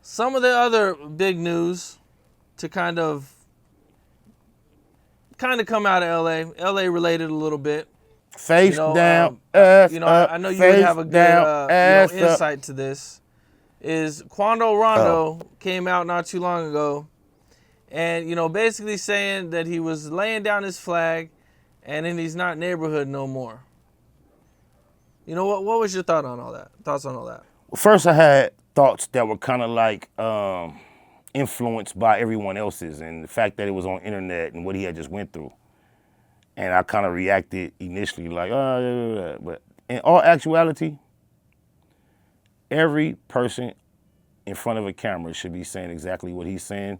Some of the other big news to kind of come out of LA related a little bit. Face down, ass you know, up, I know you would have a good insight to this. is Quando Rondo came out not too long ago, and basically saying that he was laying down his flag, and then he's not neighborhood no more. What was your thoughts on all that? Well, first, I had thoughts that were kind of like influenced by everyone else's, and the fact that it was on internet and what he had just went through. And I kind of reacted initially like, oh, but in all actuality, every person in front of a camera should be saying exactly what he's saying,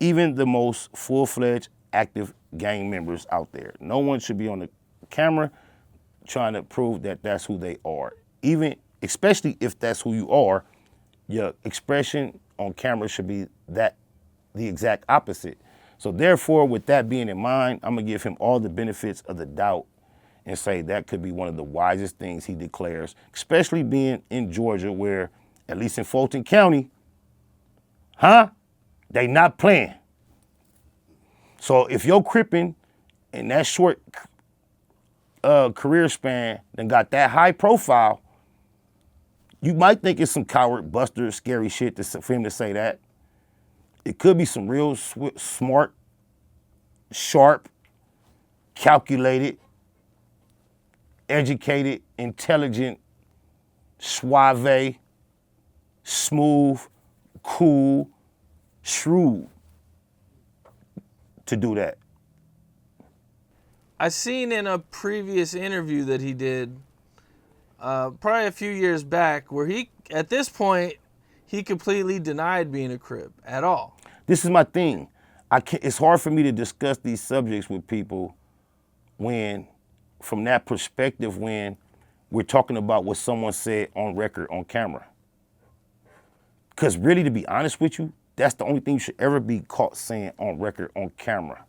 even the most full-fledged active gang members out there. No one should be on the camera trying to prove that that's who they are. Especially if that's who you are, your expression on camera should be the exact opposite. So therefore, with that being in mind, I'm gonna give him all the benefits of the doubt and say that could be one of the wisest things he declares, especially being in Georgia where, at least in Fulton County, they not playing. So if you're cripping in that short career span then got that high profile, you might think it's some coward, buster, scary shit for him to say that. It could be some real smart, sharp, calculated, educated, intelligent, suave, smooth, cool, shrewd to do that. I seen in a previous interview that he did, probably a few years back, where at this point, he completely denied being a Crip at all. This is my thing. It's hard for me to discuss these subjects with people from that perspective, when we're talking about what someone said on record, on camera. Because really, to be honest with you, that's the only thing you should ever be caught saying on record, on camera.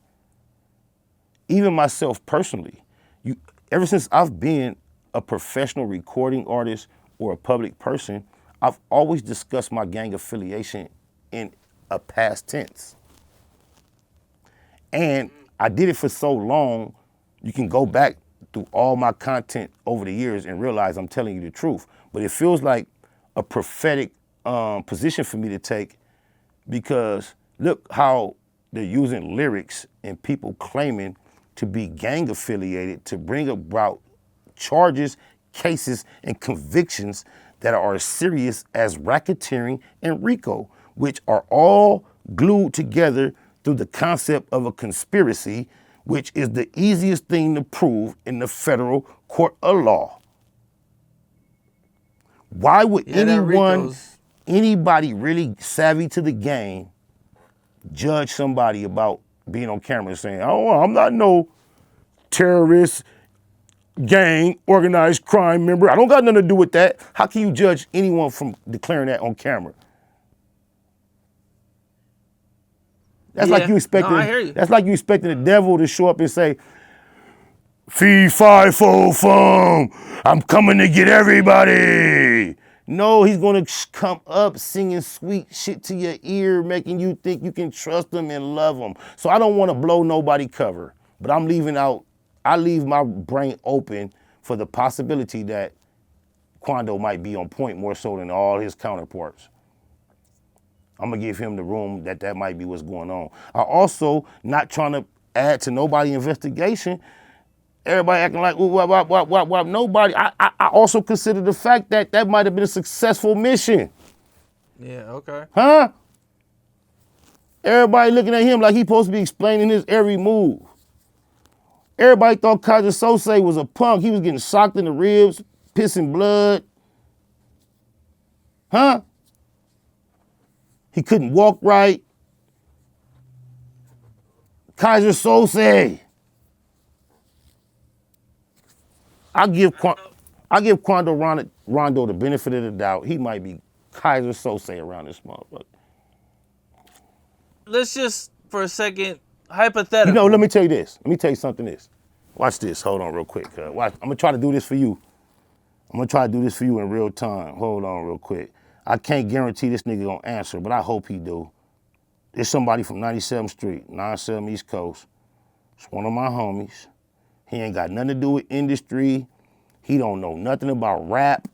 Even myself personally, ever since I've been a professional recording artist or a public person, I've always discussed my gang affiliation in a past tense. And I did it for so long, you can go back through all my content over the years and realize I'm telling you the truth. But it feels like a prophetic position for me to take, because look how they're using lyrics and people claiming to be gang affiliated to bring about charges, cases, and convictions that are as serious as racketeering and RICO, which are all glued together through the concept of a conspiracy, which is the easiest thing to prove in the federal court of law. Why would anybody really savvy to the game judge somebody about being on camera and saying, oh, I'm not no terrorist, gang, organized crime member. I don't got nothing to do with that. How can you judge anyone from declaring that on camera? That's like you expecting. I hear you. That's like you expecting the devil to show up and say, "Fee, fi, fo, fum, I'm coming to get everybody." No, he's gonna come up singing sweet shit to your ear, making you think you can trust him and love him. So I don't want to blow nobody cover, but I leave my brain open for the possibility that Quando might be on point more so than all his counterparts. I'm gonna give him the room that might be what's going on. I also not trying to add to nobody's investigation. Everybody acting like, what, nobody. I also consider the fact that might have been a successful mission. Yeah, okay. Everybody looking at him like he's supposed to be explaining his every move. Everybody thought Kaiser Sose was a punk. He was getting socked in the ribs, pissing blood. He couldn't walk right. Kaiser Sose. I give Quando Rondo the benefit of the doubt. He might be Kaiser Sose around this motherfucker. Let's just, for a second, hypothetical. Let me tell you this. Let me tell you something this. Watch this. Hold on real quick. Watch. I'm going to try to do this for you. I'm going to try to do this for you in real time. Hold on real quick. I can't guarantee this nigga going to answer, but I hope he do. There's somebody from 97th Street, 97 East Coast. It's one of my homies. He ain't got nothing to do with industry. He don't know nothing about rap.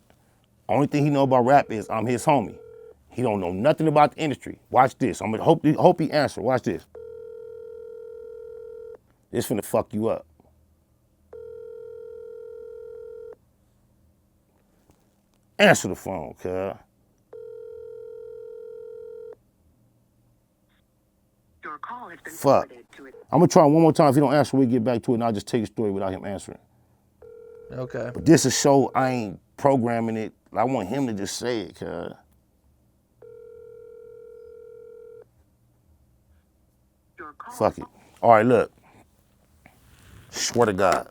Only thing he know about rap is I'm his homie. He don't know nothing about the industry. Watch this. I'm gonna hope he answer. Watch this. This finna fuck you up. Answer the phone, cuz. Your call has been Fuck. I'm gonna try one more time. If he don't answer, we get back to it, and I'll just tell you a story without him answering. Okay. But this is a show, I ain't programming it. I want him to just say it, cuz. Fuck it. All right, look. Swear to God,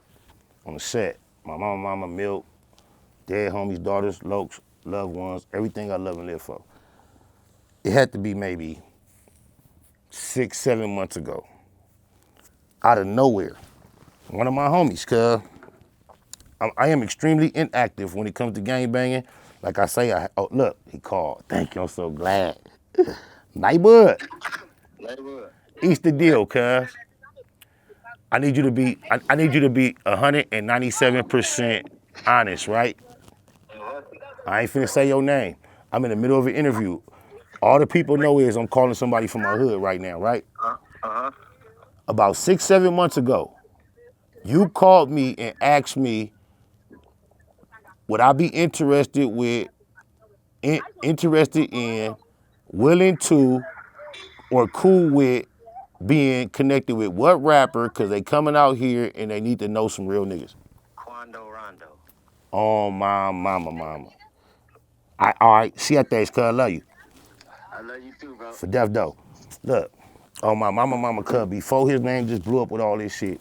on the set, my mama, Milk, dead homies, daughters, lokes, loved ones, everything I love and live for. It had to be maybe 6, 7 months ago. Out of nowhere, one of my homies, cuz I am extremely inactive when it comes to gang banging. Like I say, oh look, he called. Thank you, I'm so glad. Neighborhood. East the deal, cuz. I need you to be 197% honest, right? I ain't finna say your name. I'm in the middle of an interview. All the people know is I'm calling somebody from my hood right now, right? About 6, 7 months ago, you called me and asked me, would I be interested in, willing to, or cool with being connected with what rapper, cause they coming out here and they need to know some real niggas. Quando Rondo. Oh, my mama. All right, see you thanks, cuz I love you. I love you too, bro. For death though. Look, oh my mama cuz before his name just blew up with all this shit.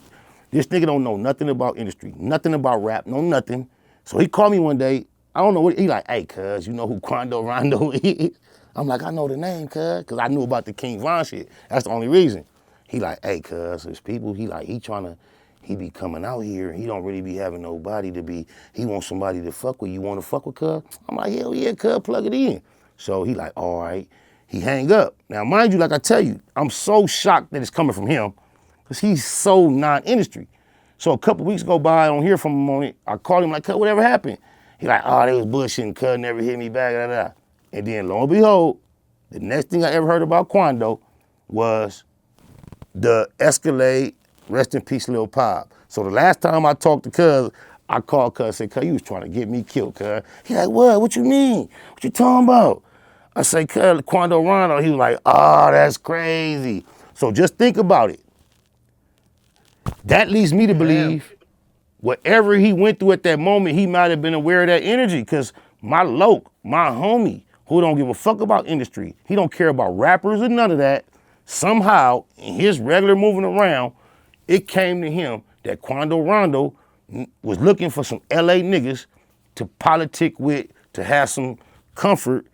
This nigga don't know nothing about industry, nothing about rap, no nothing. So he called me one day, I don't know what, he like, hey cuz, you know who Quando Rondo is? I'm like, I know the name, cuz I knew about the King Von shit. That's the only reason. He like, hey cuz, there's people, he be coming out here, he don't really be having nobody to be, he wants somebody to fuck with. You wanna fuck with cuz? I'm like, hell yeah, cuz, plug it in. So he like, all right. He hang up. Now, mind you, like I tell you, I'm so shocked that it's coming from him because he's so non-industry. So a couple weeks go by, I don't hear from him on it. I called him like, cuz, whatever happened? He like, oh, they was bullshitting, cuz, never hit me back, da, da, da. And then lo and behold, the next thing I ever heard about Quando was the Escalade, rest in peace, Lil Pop. So the last time I talked to cuz, I called cuz, said, cuz, you was trying to get me killed, cuz. He like, what? What you mean? What you talking about? I say, cuz, Quando Rondo. He was like, oh, that's crazy. So just think about it. That leads me to believe whatever he went through at that moment, he might have been aware of that energy, because my loke, my homie, who don't give a fuck about industry, he don't care about rappers or none of that, somehow, in his regular moving around, it came to him that Quando Rondo was looking for some LA niggas to politic with, to have some comfort.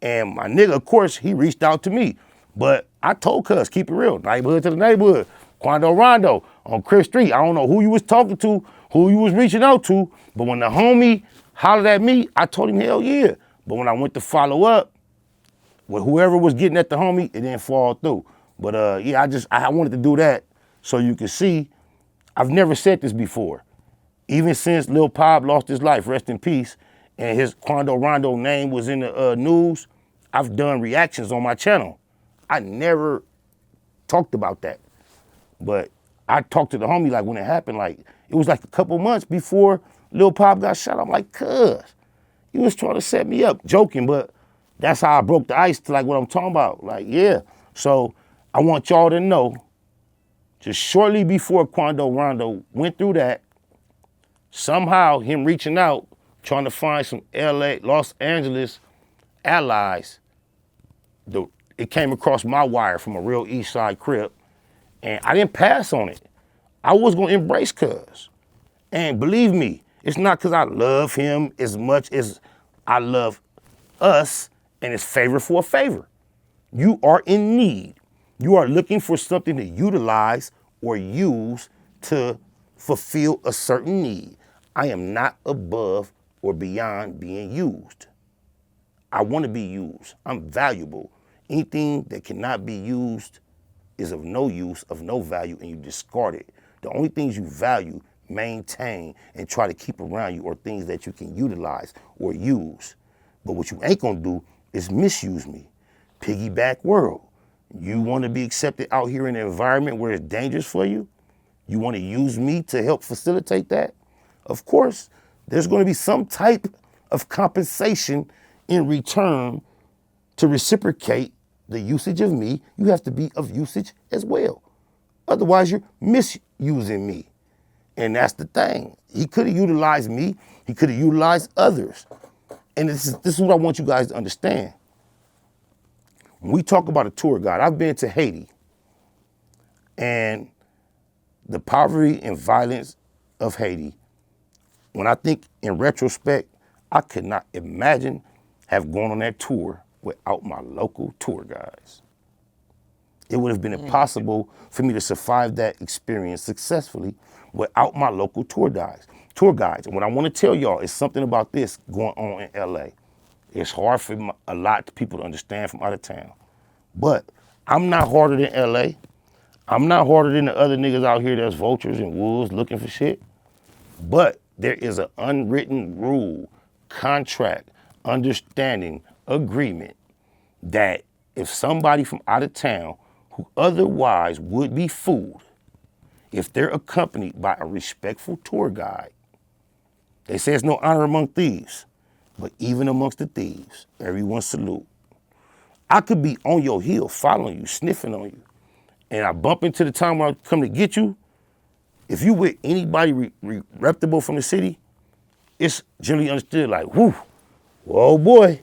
And my nigga, of course, he reached out to me. But I told cuz, keep it real, neighborhood to the neighborhood. Quando Rondo on Crip Street. I don't know who you was talking to, who you was reaching out to, but when the homie hollered at me, I told him, hell yeah. But when I went to follow up, with whoever was getting at the homie, it didn't fall through. But yeah, I wanted to do that so you can see, I've never said this before. Even since Lil Pop lost his life, rest in peace, and his Quando Rondo name was in the news, I've done reactions on my channel. I never talked about that. But I talked to the homie like when it happened, like it was like a couple months before Lil Pop got shot. I'm like, cuz, he was trying to set me up, joking, but that's how I broke the ice to like what I'm talking about. Like, yeah. So I want y'all to know, just shortly before Quando Rondo went through that, somehow him reaching out, trying to find some LA, Los Angeles allies, it came across my wire from a real East Side Crip, and I didn't pass on it. I was gonna embrace cuz. And believe me, it's not cause I love him as much as I love us, and it's favor for a favor. You are in need. You are looking for something to utilize or use to fulfill a certain need. I am not above or beyond being used. I want to be used. I'm valuable. Anything that cannot be used is of no use, of no value, and you discard it. The only things you value, maintain, and try to keep around you are things that you can utilize or use. But what you ain't gonna do is misuse me. Piggyback world. You want to be accepted out here in an environment where it's dangerous for you? You want to use me to help facilitate that? Of course, there's going to be some type of compensation in return to reciprocate the usage of me. You have to be of usage as well. Otherwise, you're misusing me. And that's the thing. He could have utilized me. He could have utilized others. And this is what I want you guys to understand. When we talk about a tour guide, I've been to Haiti, and the poverty and violence of Haiti, when I think in retrospect, I could not imagine have gone on that tour without my local tour guides. It would have been impossible for me to survive that experience successfully without my local tour guides. And what I want to tell y'all is something about this going on in LA. It's hard for a lot of people to understand from out of town. But I'm not harder than LA. I'm not harder than the other niggas out here that's vultures and wolves looking for shit. But there is an unwritten rule, contract, understanding, agreement that if somebody from out of town who otherwise would be fooled, if they're accompanied by a respectful tour guide, they say it's no honor among thieves, but even amongst the thieves, everyone salute. I could be on your heel, following you, sniffing on you, and I bump into the time where I come to get you. If you with anybody reputable from the city, it's generally understood like, whoa boy,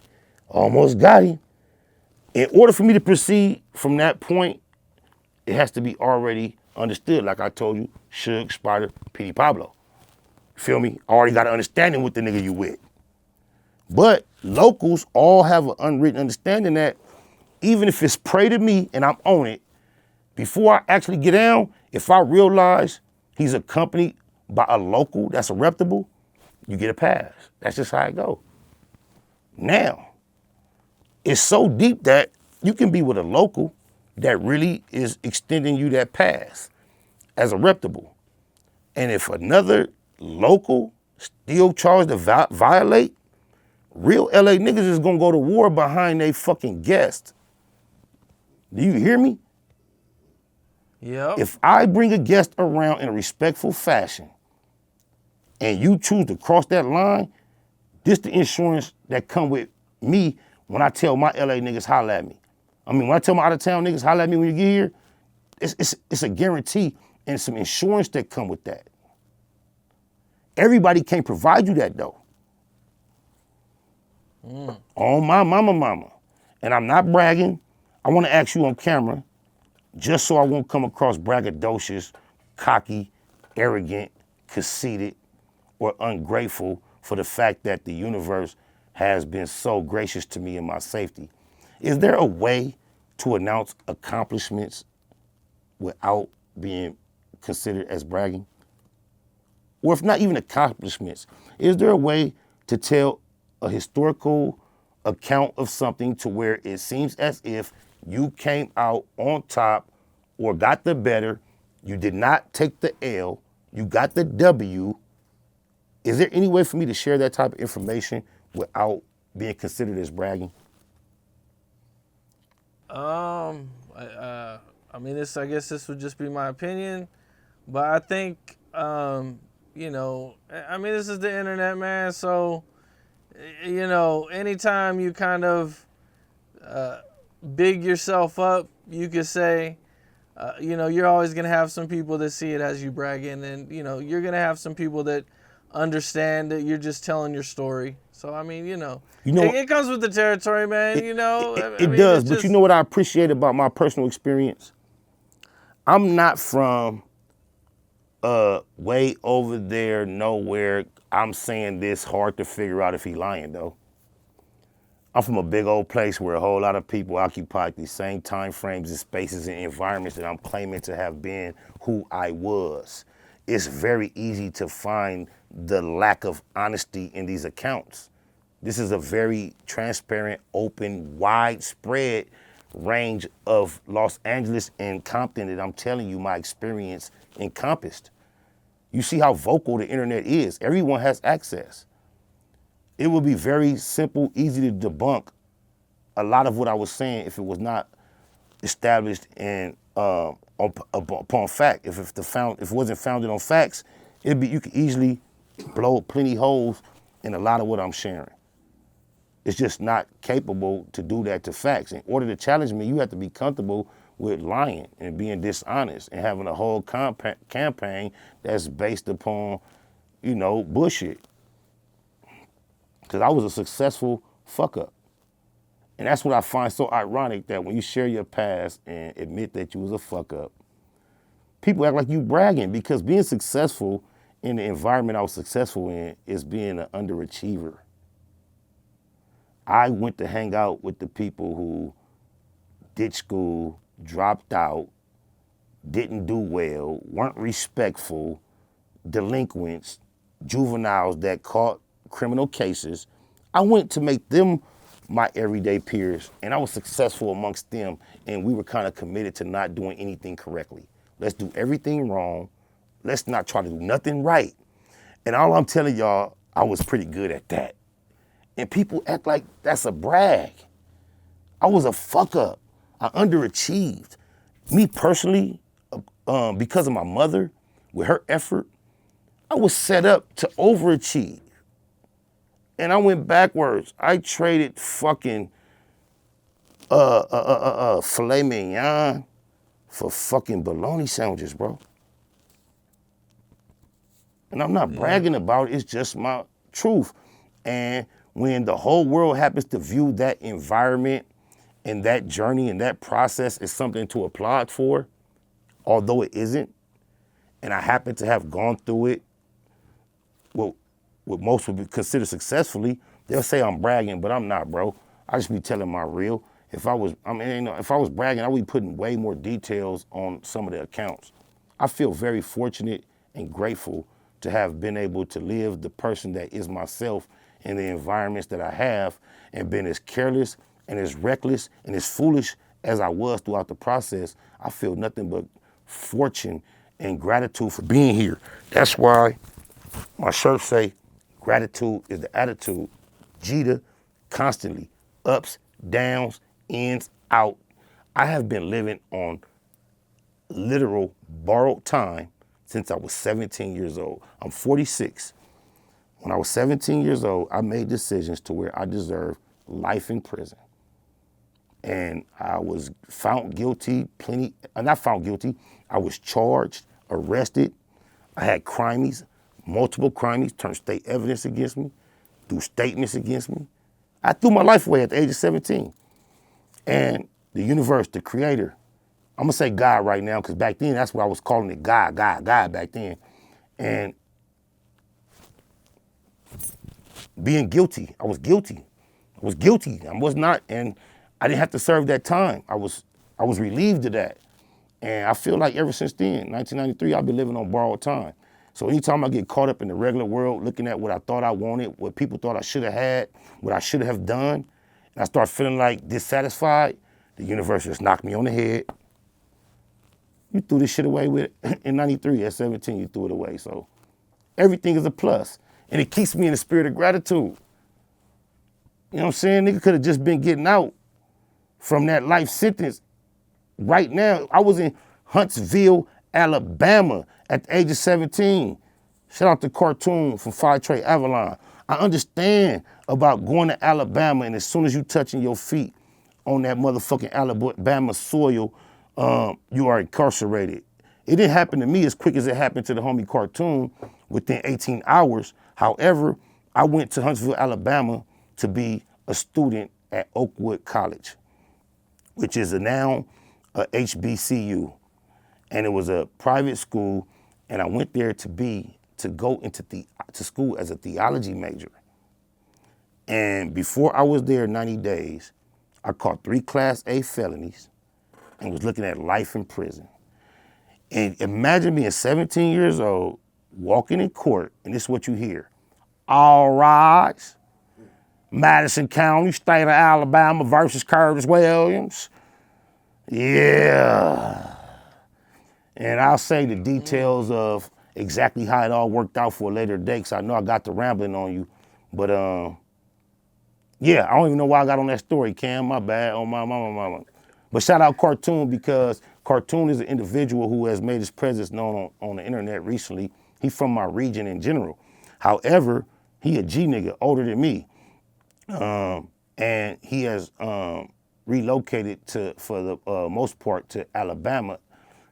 almost got him. In order for me to proceed from that point, it has to be already understood. Like I told you, Suge, Spider, Petey, Pablo. Feel me? Already got an understanding with the nigga you with. But locals all have an unwritten understanding that even if it's prey to me and I'm on it, before I actually get down, if I realize he's accompanied by a local that's a reputable, you get a pass. That's just how it go. Now, it's so deep that you can be with a local that really is extending you that pass as a reputable. And if another local still charged to violate, real LA niggas is gonna go to war behind they fucking guest. Do you hear me? Yep. If I bring a guest around in a respectful fashion and you choose to cross that line, this the insurance that come with me when I tell my LA niggas holla at me. I mean, when I tell my out of town niggas holla at me when you get here, it's a guarantee and some insurance that come with that. Everybody can't provide you that though. On my mama. And I'm not bragging. I want to ask you on camera, just so I won't come across braggadocious, cocky, arrogant, conceited, or ungrateful for the fact that the universe has been so gracious to me in my safety. Is there a way to announce accomplishments without being considered as bragging? Or if not even accomplishments, is there a way to tell a historical account of something to where it seems as if you came out on top or got the better, you did not take the L, you got the W? Is there any way for me to share that type of information without being considered as bragging? I mean, I guess this would just be my opinion, but I think, you know, I mean, this is the internet, man. So, you know, anytime you kind of big yourself up, you could say, you know, you're always going to have some people that see it as you bragging, and, you know, you're going to have some people that understand that you're just telling your story. So, I mean, you know it comes with the territory, man, it, you know. It does, but you know what I appreciate about my personal experience? I'm not from way over there, nowhere. I'm saying this hard to figure out if he lying, though. I'm from a big old place where a whole lot of people occupied these same time frames and spaces and environments that I'm claiming to have been who I was. It's very easy to find the lack of honesty in these accounts. This is a very transparent, open, widespread range of Los Angeles and Compton that I'm telling you my experience encompassed. You see how vocal the internet is. Everyone has access. It would be very simple, easy to debunk a lot of what I was saying, if it was not established and upon fact, if it wasn't founded on facts, you could easily blow plenty holes in a lot of what I'm sharing. It's just not capable to do that to facts. In order to challenge me, you have to be comfortable with lying and being dishonest and having a whole campaign that's based upon, bullshit. Because I was a successful fuck up. And that's what I find so ironic, that when you share your past and admit that you was a fuck up, people act like you bragging, because being successful in the environment I was successful in is being an underachiever. I went to hang out with the people who ditched school, dropped out, didn't do well, weren't respectful, delinquents, juveniles that caught criminal cases. I went to make them my everyday peers, and I was successful amongst them, and we were kind of committed to not doing anything correctly. Let's do everything wrong. Let's not try to do nothing right. And all I'm telling y'all, I was pretty good at that. And people act like that's a brag. I was a fuck up. I underachieved. Me personally, because of my mother, with her effort, I was set up to overachieve. And I went backwards. I traded fucking filet mignon for fucking bologna sandwiches, bro. And I'm not bragging about it, it's just my truth. And when the whole world happens to view that environment and that journey and that process as something to applaud for, although it isn't, and I happen to have gone through it, what most would consider successfully, they'll say I'm bragging, but I'm not, bro. I just be telling my real. If I was bragging, I would be putting way more details on some of the accounts. I feel very fortunate and grateful to have been able to live the person that is myself in the environments that I have, and been as careless and as reckless and as foolish as I was throughout the process. I feel nothing but fortune and gratitude for being here. That's why my shirts say, gratitude is the attitude. Jeter, constantly, ups, downs, ins, out. I have been living on literal borrowed time since I was 17 years old. I'm 46. When I was 17 years old, I made decisions to where I deserved life in prison. And I was found guilty, not found guilty, I was charged, arrested. I had crimes, multiple crimes, turned state evidence against me, threw statements against me. I threw my life away at the age of 17. And the universe, the creator, I'm gonna say God right now, because back then, that's what I was calling it, God back then. And being guilty, I was guilty. I was not, and I didn't have to serve that time. I was relieved of that. And I feel like ever since then, 1993, I've been living on borrowed time. So anytime I get caught up in the regular world, looking at what I thought I wanted, what people thought I should have had, what I should have done, and I start feeling like dissatisfied, the universe just knocked me on the head. You threw this shit away with in 93, at 17, you threw it away. So everything is a plus. And it keeps me in the spirit of gratitude. You know what I'm saying? Nigga could have just been getting out from that life sentence. Right now, I was in Huntsville, Alabama at the age of 17. Shout out to Cartoon from Fire Trade Avalon. I understand about going to Alabama, and as soon as you touching your feet on that motherfucking Alabama soil, you are incarcerated. It didn't happen to me as quick as it happened to the homie Cartoon within 18 hours. However, I went to Huntsville, Alabama to be a student at Oakwood College, which is now a HBCU. And it was a private school, and I went there to go to school as a theology major. And before I was there 90 days, I caught 3 Class A felonies and was looking at life in prison. And imagine being 17 years old, walking in court, and this is what you hear. All rise. Madison County, state of Alabama versus Curtis Williams. Yeah. And I'll say the details of exactly how it all worked out for a later date, because I know I got the rambling on you. But Yeah, I don't even know why I got on that story, Cam. My bad. On my mama. But shout out Cartoon, because Cartoon is an individual who has made his presence known on the internet recently. He's from my region in general. However, he a G nigga, older than me. And he has relocated for the most part, to Alabama.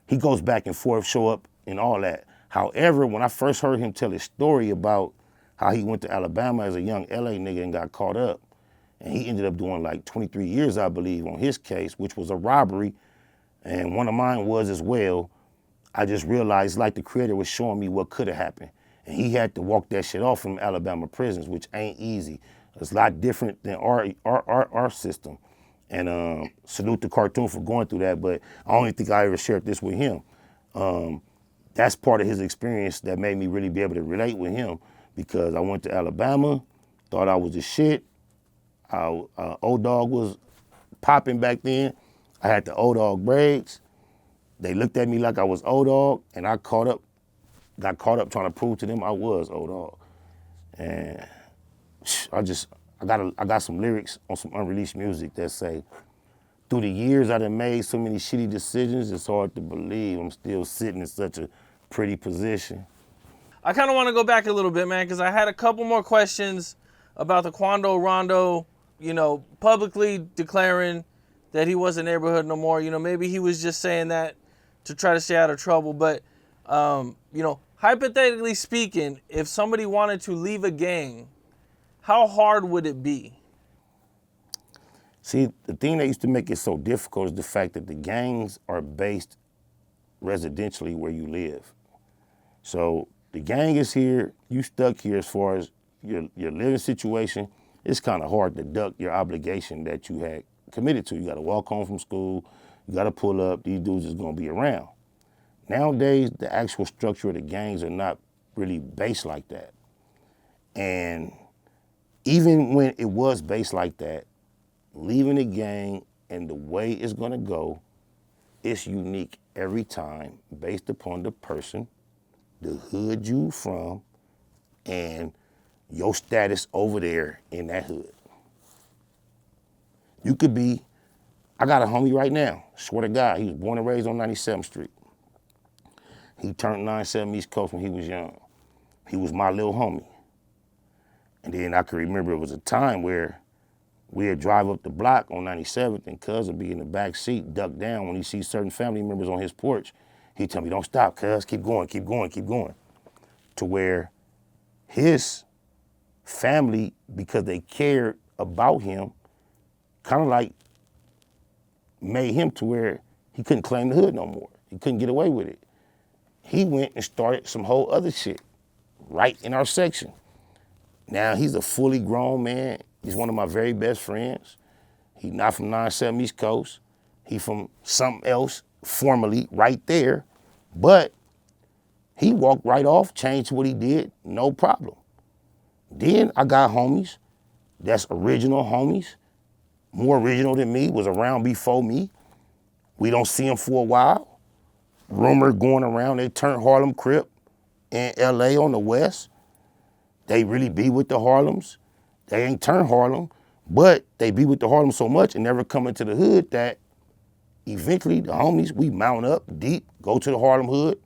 He goes back and forth, show up and all that. However, when I first heard him tell his story about how he went to Alabama as a young LA nigga and got caught up, and he ended up doing like 23 years, I believe, on his case, which was a robbery, and one of mine was as well. I just realized like the creator was showing me what could have happened. And he had to walk that shit off from Alabama prisons, which ain't easy. It's a lot different than our system. And salute to Cartoon for going through that, but I don't even think I ever shared this with him. That's part of his experience that made me really be able to relate with him, because I went to Alabama, thought I was the shit. Old Dog was popping back then. I had the Old Dog braids. They looked at me like I was Old Dog, and I got caught up trying to prove to them I was Old Dog. And I got some lyrics on some unreleased music that say, through the years I done made so many shitty decisions, it's hard to believe I'm still sitting in such a pretty position. I kind of want to go back a little bit, man, because I had a couple more questions about the Quando Rondo, publicly declaring that he wasn't neighborhood no more. Maybe he was just saying that to try to stay out of trouble. But, hypothetically speaking, if somebody wanted to leave a gang, how hard would it be? See, the thing that used to make it so difficult is the fact that the gangs are based residentially where you live. So the gang is here, you stuck here as far as your living situation. It's kind of hard to duck your obligation that you had committed to. You got to walk home from school, you got to pull up, these dudes is going to be around. Nowadays, the actual structure of the gangs are not really based like that. And even when it was based like that, leaving the gang and the way it's gonna go, it's unique every time based upon the person, the hood you from, and your status over there in that hood. You could be, I got a homie right now, swear to God, he was born and raised on 97th Street. He turned 97 East Coast when he was young. He was my little homie. And then I can remember it was a time where we'd drive up the block on 97th and cuz would be in the back seat, duck down when he sees certain family members on his porch. He'd tell me, don't stop, cuz, keep going, keep going, keep going. To where his family, because they cared about him, kind of like made him to where he couldn't claim the hood no more. He couldn't get away with it. He went and started some whole other shit right in our section. Now he's a fully grown man. He's one of my very best friends. He's not from 97 East Coast. He's from something else, formerly, right there. But he walked right off, changed what he did, no problem. Then I got homies that's original homies, more original than me, was around before me. We don't see them for a while. Rumor going around, they turned Harlem Crip in LA on the West. They really be with the Harlems. They ain't turned Harlem, but they be with the Harlem so much and never come into the hood that eventually the homies, we mount up deep, go to the Harlem hood,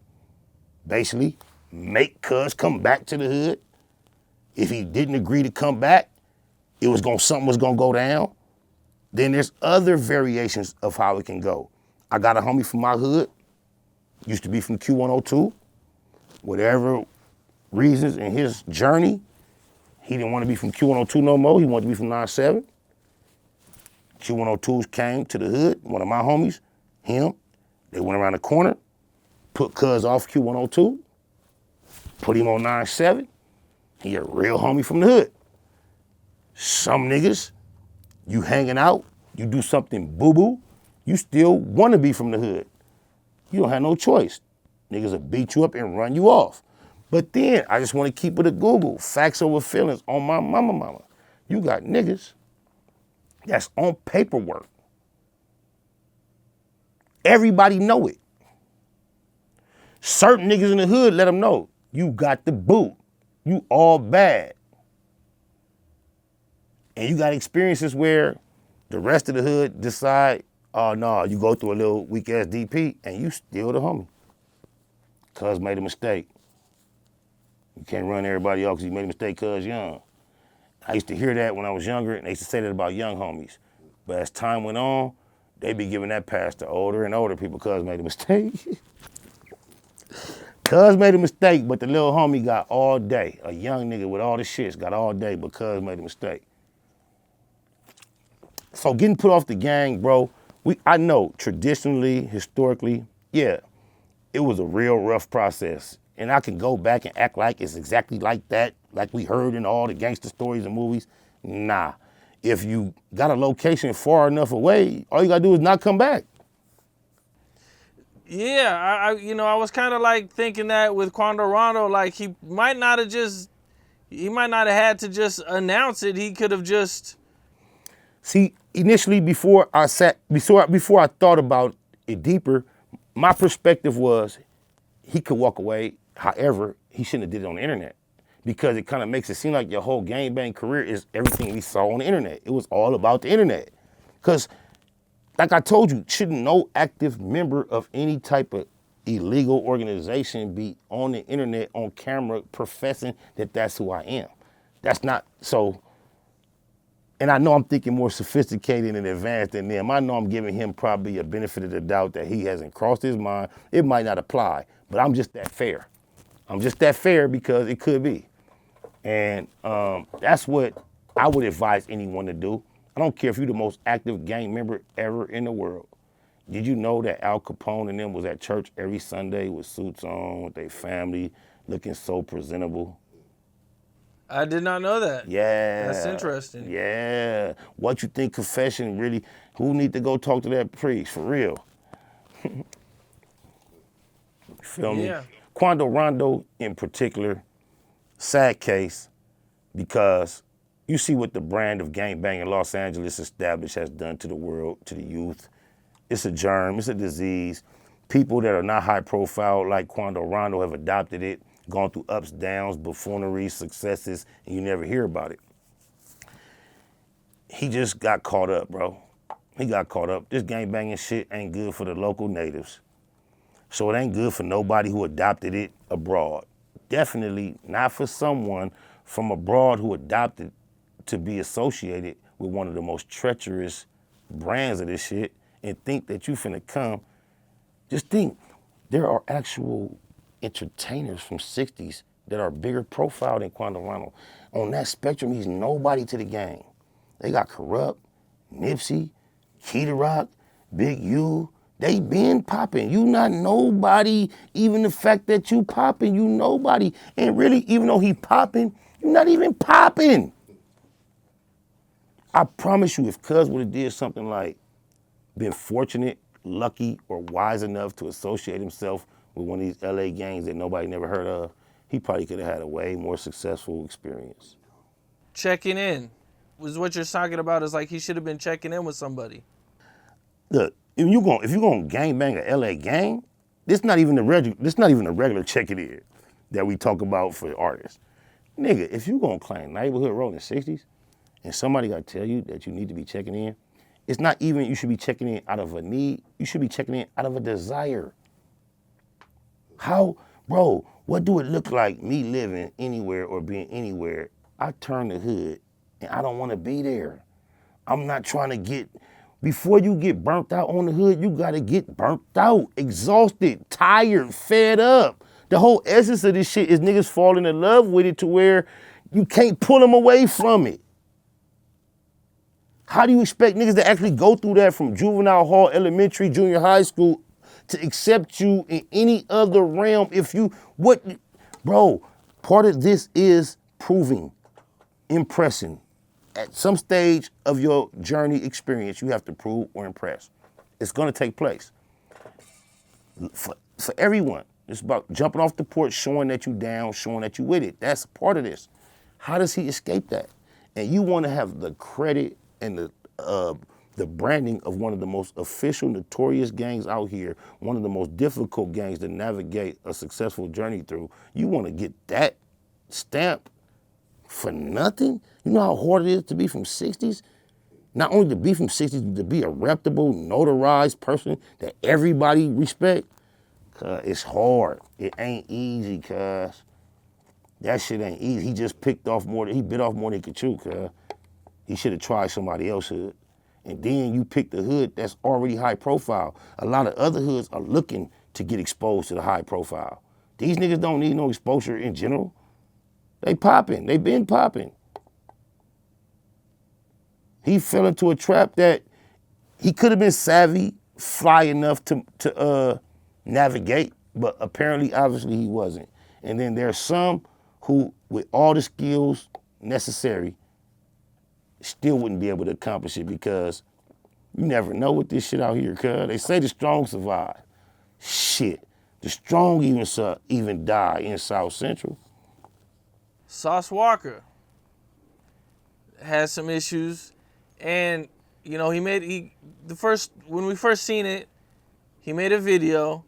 basically make cuz come back to the hood. If he didn't agree to come back, something was gonna go down. Then there's other variations of how it can go. I got a homie from my hood, used to be from Q102. Whatever reasons in his journey, he didn't want to be from Q102 no more. He wanted to be from 97. Q102s came to the hood, one of my homies, him. They went around the corner, put cuz off Q102, put him on 97. He a real homie from the hood. Some niggas, you hanging out, you do something boo-boo, you still want to be from the hood. You don't have no choice. Niggas will beat you up and run you off. But then, I just want to keep it a Google, facts over feelings on my mama. You got niggas that's on paperwork. Everybody know it. Certain niggas in the hood let them know, you got the boot. You all bad. And you got experiences where the rest of the hood decide, oh no, you go through a little weak ass DP and you still the homie. Cuz made a mistake. You can't run everybody off because you made a mistake cuz young. I used to hear that when I was younger, and they used to say that about young homies. But as time went on, they be giving that pass to older and older people cuz made a mistake. Cuz made a mistake, but the little homie got all day. A young nigga with all the shits got all day, but cuz made a mistake. So getting put off the gang, bro, I know traditionally, historically, yeah, it was a real rough process. And I can go back and act like it's exactly like that, like we heard in all the gangster stories and movies. Nah. If you got a location far enough away, all you gotta do is not come back. Yeah, I was kind of like thinking that with Quando Rondo, like he might not have had to just announce it. He could have just. See, initially before I thought about it deeper, my perspective was he could walk away. However, he shouldn't have did it on the internet because it kind of makes it seem like your whole gangbang career is everything we saw on the internet. It was all about the internet. Because, like I told you, shouldn't no active member of any type of illegal organization be on the internet, on camera, professing that that's who I am? That's not, so, and I know I'm thinking more sophisticated and advanced than them. I know I'm giving him probably a benefit of the doubt that he hasn't crossed his mind. It might not apply, but I'm just that fair. I'm just that fair because it could be. And that's what I would advise anyone to do. I don't care if you're the most active gang member ever in the world. Did you know that Al Capone and them was at church every Sunday with suits on, with their family, looking so presentable? I did not know that. Yeah. That's interesting. Yeah. What you think confession really, who need to go talk to that priest, for real? Feel me? Yeah. Quando Rondo in particular, sad case, because you see what the brand of gangbanging Los Angeles established has done to the world, to the youth. It's a germ, it's a disease. People that are not high profile like Quando Rondo have adopted it, gone through ups, downs, buffoonery, successes, and you never hear about it. He just got caught up, bro. He got caught up. This gangbanging shit ain't good for the local natives. So it ain't good for nobody who adopted it abroad. Definitely not for someone from abroad who adopted to be associated with one of the most treacherous brands of this shit and think that you finna come. Just think, there are actual entertainers from 60s that are bigger profile than Quando Rondo. On that spectrum, he's nobody to the gang. They got Corrupt, Nipsey, Key to Rock, Big U. They been popping. You not nobody. Even the fact that you popping, you nobody. And really, even though he popping, you not even popping. I promise you, if Cuz would have did something like been fortunate, lucky, or wise enough to associate himself with one of these LA gangs that nobody never heard of, he probably could have had a way more successful experience. Checking in was what you're talking about. Is like he should have been checking in with somebody. Look, if you're gonna gangbang a LA gang, this not even a regular checking in that we talk about for artists. Nigga, if you gonna claim neighborhood road in the 60s and somebody gotta tell you that you need to be checking in, it's not even you should be checking in out of a need, you should be checking in out of a desire. How, bro, what do it look like me living anywhere or being anywhere? I turn the hood and I don't wanna be there. I'm not trying to get, before you get burnt out on the hood, you gotta get burnt out, exhausted, tired, fed up. The whole essence of this shit is niggas falling in love with it to where you can't pull them away from it. How do you expect niggas to actually go through that from juvenile hall, elementary, junior high school to accept you in any other realm if you, bro, part of this is proving, impressing. At some stage of your journey experience, you have to prove or impress. It's gonna take place. For everyone, it's about jumping off the porch, showing that you down, showing that you with it. That's part of this. How does he escape that? And you wanna have the credit and the branding of one of the most official, notorious gangs out here, one of the most difficult gangs to navigate a successful journey through. You wanna get that stamp For nothing? You know how hard it is to be from 60s? Not only to be from 60s, but to be a reputable, notarized person that everybody respect. Cuz it's hard. It ain't easy, cuz. That shit ain't easy. He just bit off more than he could chew, cuz. He should have tried somebody else's hood. And then you pick the hood that's already high profile. A lot of other hoods are looking to get exposed to the high profile. These niggas don't need no exposure in general. They popping. They been popping. He fell into a trap that he could have been savvy, fly enough to navigate, but apparently, obviously, he wasn't. And then there's some who, with all the skills necessary, still wouldn't be able to accomplish it because you never know with this shit out here, cuz. They say the strong survive. Shit, the strong even die in South Central. Sauce Walka has some issues, and you know when we first seen it, he made a video,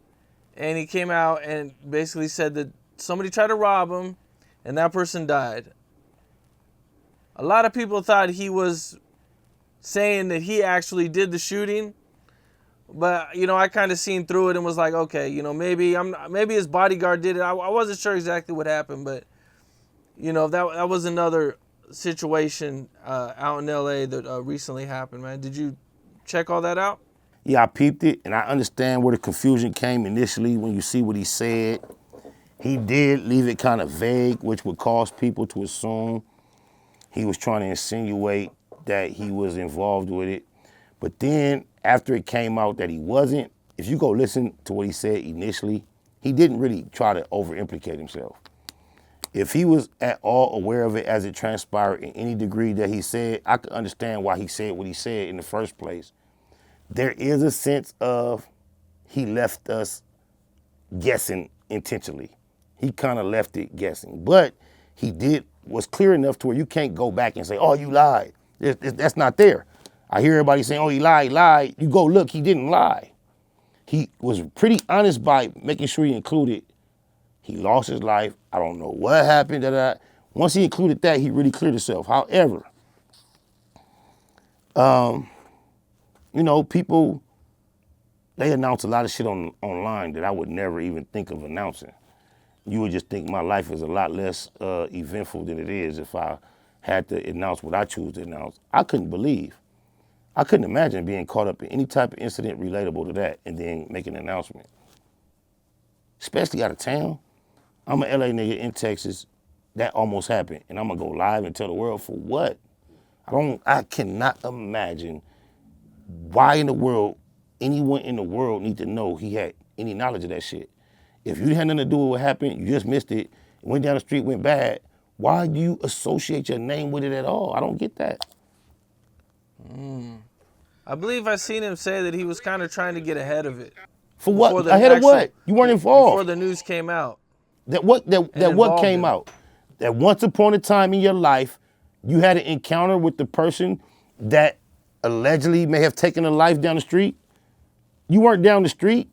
and he came out and basically said that somebody tried to rob him, and that person died. A lot of people thought he was saying that he actually did the shooting, but you know I kind of seen through it and was like, okay, you know maybe his bodyguard did it. I wasn't sure exactly what happened, but you know that was another situation out in LA that recently happened, man. Did you check all that out? Yeah, I peeped it, and I understand where the confusion came initially when you see what he said. He did leave it kind of vague, which would cause people to assume he was trying to insinuate that he was involved with it. But then, after it came out that he wasn't, if you go listen to what he said initially, he didn't really try to over-implicate himself. If he was at all aware of it as it transpired in any degree that he said, I could understand why he said what he said in the first place. There is a sense of he left us guessing intentionally. He kind of left it guessing. But he was clear enough to where you can't go back and say, oh, you lied. That's not there. I hear everybody saying, oh, he lied. You go look, he didn't lie. He was pretty honest by making sure he included he lost his life. I don't know what happened. Once he included that, he really cleared himself. However, you know, people, they announce a lot of shit online that I would never even think of announcing. You would just think my life is a lot less eventful than it is if I had to announce what I choose to announce. I couldn't imagine being caught up in any type of incident relatable to that and then make an announcement. Especially out of town. I'm an LA nigga in Texas. That almost happened. And I'm gonna go live and tell the world for what? I cannot imagine why in the world anyone in the world need to know he had any knowledge of that shit. If you had nothing to do with what happened, you just missed it, went down the street, went bad, why do you associate your name with it at all? I don't get that. I believe I seen him say that he was kind of trying to get ahead of it. For what? Ahead of what? You weren't involved. Before the news came out. That what came out? That once upon a time in your life, you had an encounter with the person that allegedly may have taken a life down the street. You weren't down the street.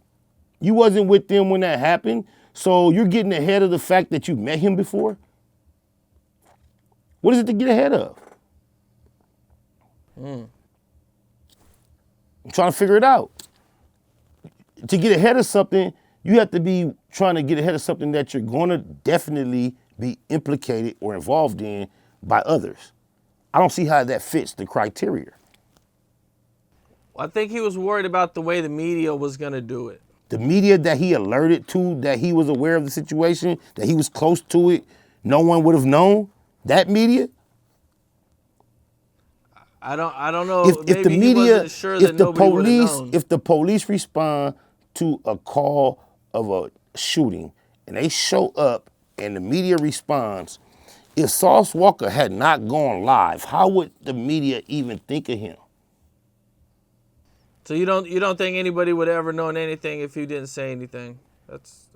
You wasn't with them when that happened. So you're getting ahead of the fact that you met him before? What is it to get ahead of? I'm trying to figure it out. To get ahead of something, you have to be trying to get ahead of something that you're going to definitely be implicated or involved in by others. I don't see how that fits the criteria. Well, I think he was worried about the way the media was going to do it. The media that he alerted to, that he was aware of the situation, that he was close to it, no one would have known. That media? I don't know. If the media, sure if the police respond to a call of a shooting and they show up and the media responds, if Sauce Walka had not gone live, how would the media even think of him? So you don't think anybody would have ever known anything if you didn't say anything? That's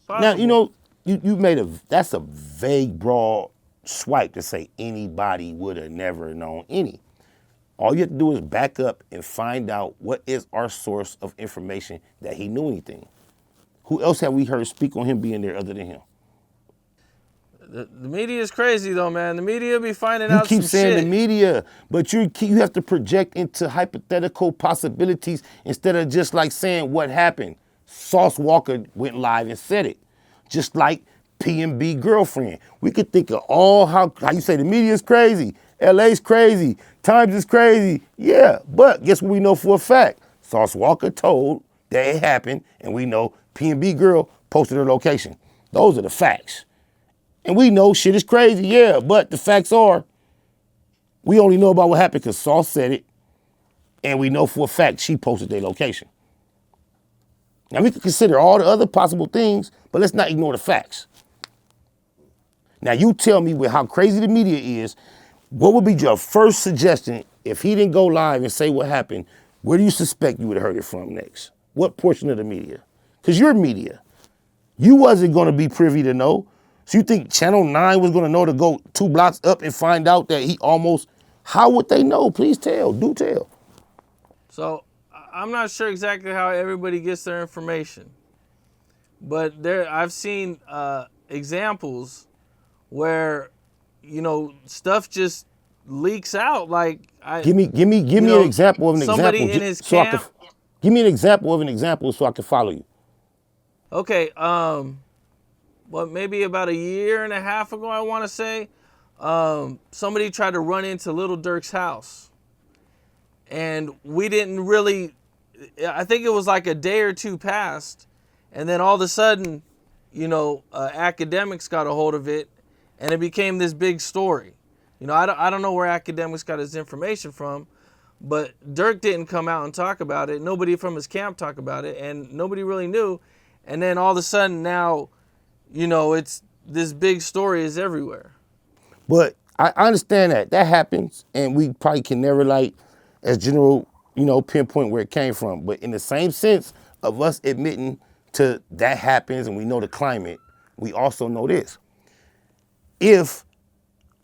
possible. Now, you know, you made that's a vague, broad swipe to say anybody would have never known any. All you have to do is back up and find out what is our source of information that he knew anything. Who else have we heard speak on him being there other than him? The media is crazy though, man. The media be finding You out keep some saying shit. the media, but you have to project into hypothetical possibilities instead of just like saying what happened. Sauce Walka went live and said it, just like PnB girlfriend. We could think of all how you say the media is crazy, LA's crazy, Times is crazy. Yeah, but guess what we know for a fact? Sauce Walka told that it happened, and we know PnB girl posted her location. Those are the facts. And we know shit is crazy, yeah, but the facts are, we only know about what happened because Sauce said it, and we know for a fact she posted their location. Now we can consider all the other possible things, but let's not ignore the facts. Now you tell me with how crazy the media is, what would be your first suggestion if he didn't go live and say what happened? Where do you suspect you would have heard it from next? What portion of the media? Because you're media. You wasn't going to be privy to know. So you think Channel 9 was going to know to go 2 blocks up and find out that he almost, how would they know? Please tell, do tell. So I'm not sure exactly how everybody gets their information, but I've seen examples where, you know, stuff just leaks out. Like Give me an example of an somebody example. in his so camp. Give me an example of an example so I can follow you. Okay, maybe about a year and a half ago, I want to say, somebody tried to run into Little Durk's house. And we didn't really, I think it was like a day or two passed. And then all of a sudden, you know, academics got a hold of it and it became this big story. You know, I don't know where academics got his information from, but Durk didn't come out and talk about it. Nobody from his camp talked about it, and nobody really knew. And then all of a sudden now, you know, it's this big story is everywhere. But I understand that happens, and we probably can never like, as general, you know, pinpoint where it came from. But in the same sense of us admitting to that happens and we know the climate, we also know this. If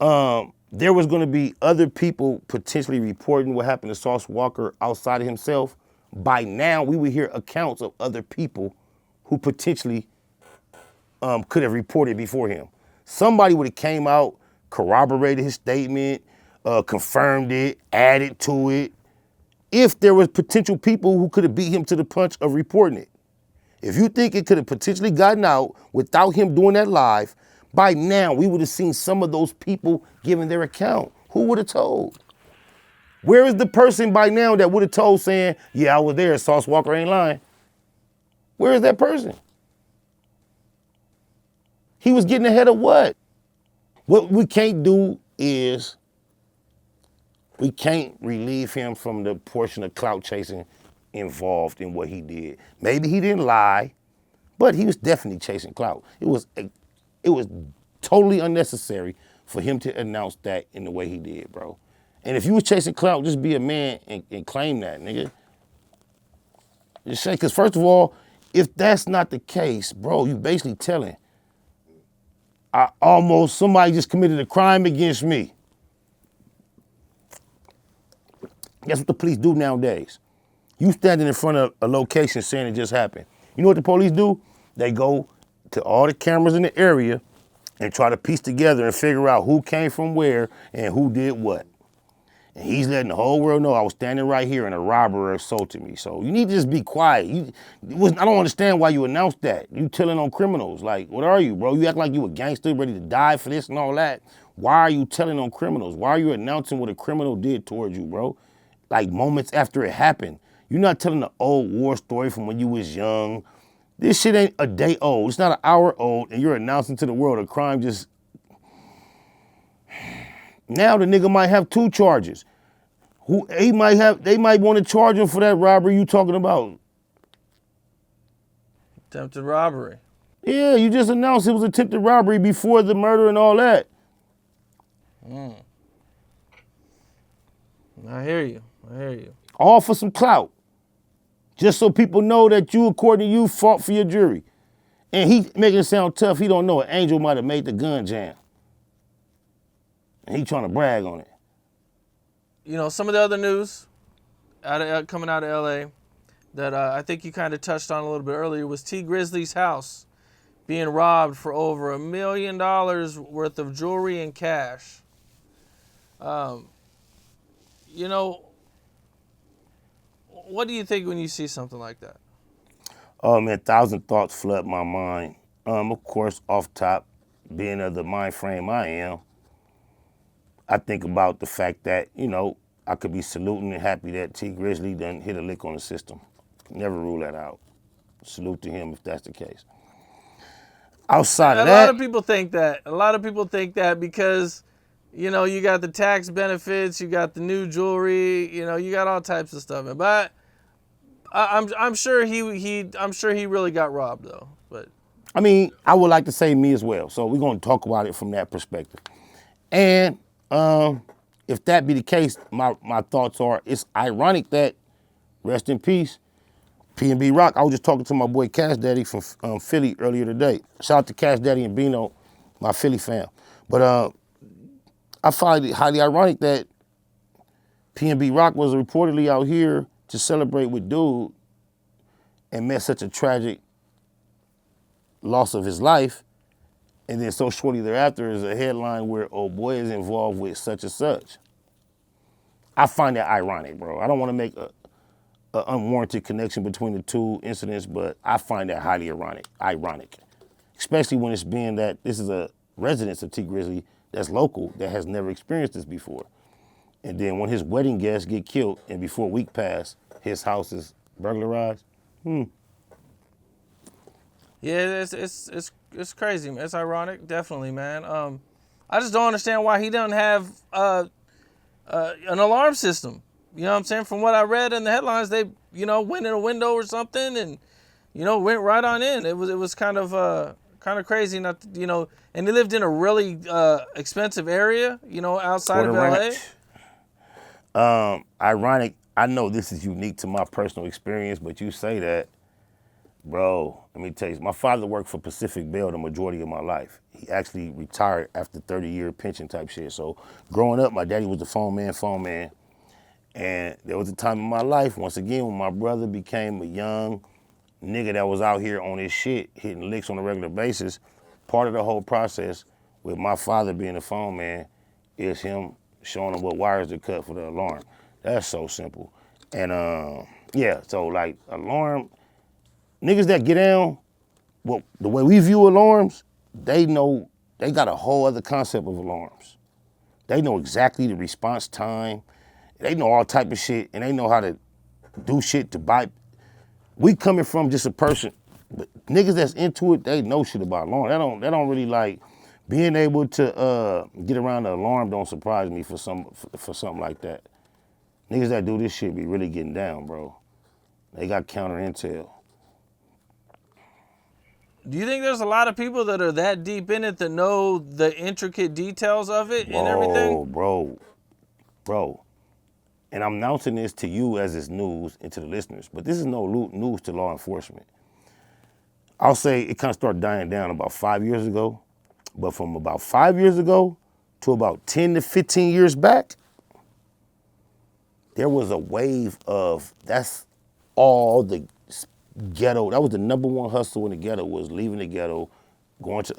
there was going to be other people potentially reporting what happened to Sauce Walka outside of himself, by now we would hear accounts of other people who potentially could have reported before him. Somebody would have came out, corroborated his statement, confirmed it, added to it, if there was potential people who could have beat him to the punch of reporting it. If you think it could have potentially gotten out without him doing that live, by now we would have seen some of those people giving their account. Who would have told? Where is the person by now that would have told saying, yeah, I was there, Sauce Walka ain't lying? Where is that person? He was getting ahead of what? What we can't do is we can't relieve him from the portion of clout chasing involved in what he did. Maybe he didn't lie, but he was definitely chasing clout. It was totally unnecessary for him to announce that in the way he did, bro. And if you was chasing clout, just be a man and claim that, nigga. Just say, because first of all, if that's not the case, bro, you basically telling, somebody just committed a crime against me. That's what the police do nowadays. You standing in front of a location saying it just happened. You know what the police do? They go to all the cameras in the area and try to piece together and figure out who came from where and who did what. And he's letting the whole world know I was standing right here and a robber assaulted me. So you need to just be quiet. I don't understand why you announced that. You telling on criminals. Like, what are you, bro? You act like you a gangster ready to die for this and all that. Why are you telling on criminals? Why are you announcing what a criminal did towards you, bro? Like moments after it happened. You're not telling the old war story from when you was young. This shit ain't a day old. It's not an hour old, and you're announcing to the world a crime just... Now the nigga might have 2 charges. They might want to charge him for that robbery you talking about. Attempted robbery. Yeah, you just announced it was attempted robbery before the murder and all that. I hear you. All for some clout. Just so people know that you, according to you, fought for your jury. And he making it sound tough. He don't know an angel might have made the gun jam. And he trying to brag on it. You know, some of the other news coming out of LA that I think you kind of touched on a little bit earlier was T Grizzly's house being robbed for over $1 million worth of jewelry and cash. You know, what do you think when you see something like that? Oh man, 1,000 thoughts flood my mind. Of course, off top, being of the mind frame I am, I think about the fact that, you know, I could be saluting and happy that T Grizzly done hit a lick on the system. Never rule that out. Salute to him if that's the case. Outside of that, a lot of people think that. A lot of people think that because, you know, you got the tax benefits, you got the new jewelry, you know, you got all types of stuff. But I'm sure he really got robbed though. But I mean, I would like to say me as well. So we're gonna talk about it from that perspective. And if that be the case, my thoughts are it's ironic that, rest in peace, PnB Rock. I was just talking to my boy Cash Daddy from Philly earlier today. Shout out to Cash Daddy and Bino, my Philly fam. But I find it highly ironic that PnB Rock was reportedly out here to celebrate with Dude and met such a tragic loss of his life. And then so shortly thereafter is a headline where old boy is involved with such and such. I find that ironic, bro. I don't want to make a unwarranted connection between the two incidents, but I find that highly ironic. Especially when it's being that this is a residence of T Grizzly that's local, that has never experienced this before. And then when his wedding guests get killed and before a week pass, his house is burglarized. yeah, it's crazy, man. It's ironic, definitely, man. I just don't understand why he doesn't have an alarm system. You know what I'm saying? From what I read in the headlines, they, you know, went in a window or something and, you know, went right on in. It was kind of crazy, not to, you know. And they lived in a really expensive area, you know, outside of LA. Ironic. I know this is unique to my personal experience, but you say that, bro. Let me tell you, my father worked for Pacific Bell the majority of my life. He actually retired after 30-year pension type shit. So growing up, my daddy was the phone man. And there was a time in my life, once again, when my brother became a young nigga that was out here on his shit, hitting licks on a regular basis. Part of the whole process with my father being a phone man is him showing him what wires to cut for the alarm. That's so simple. And yeah, so like alarm, niggas that get down, well, the way we view alarms, they know, they got a whole other concept of alarms. They know exactly the response time. They know all type of shit, and they know how to do shit to buy. We coming from just a person, but niggas that's into it, they know shit about alarm. They don't really like being able to get around the alarm. Don't surprise me for something like that. Niggas that do this shit be really getting down, bro. They got counter intel. Do you think there's a lot of people that are that deep in it that know the intricate details of it and everything? Bro. And I'm announcing this to you as it's news and to the listeners, but this is no news to law enforcement. I'll say it kind of started dying down about 5 years ago, but from about 5 years ago to about 10 to 15 years back, there was a wave of, that's all the ghetto, that was the number one hustle in the ghetto, was leaving the ghetto, going to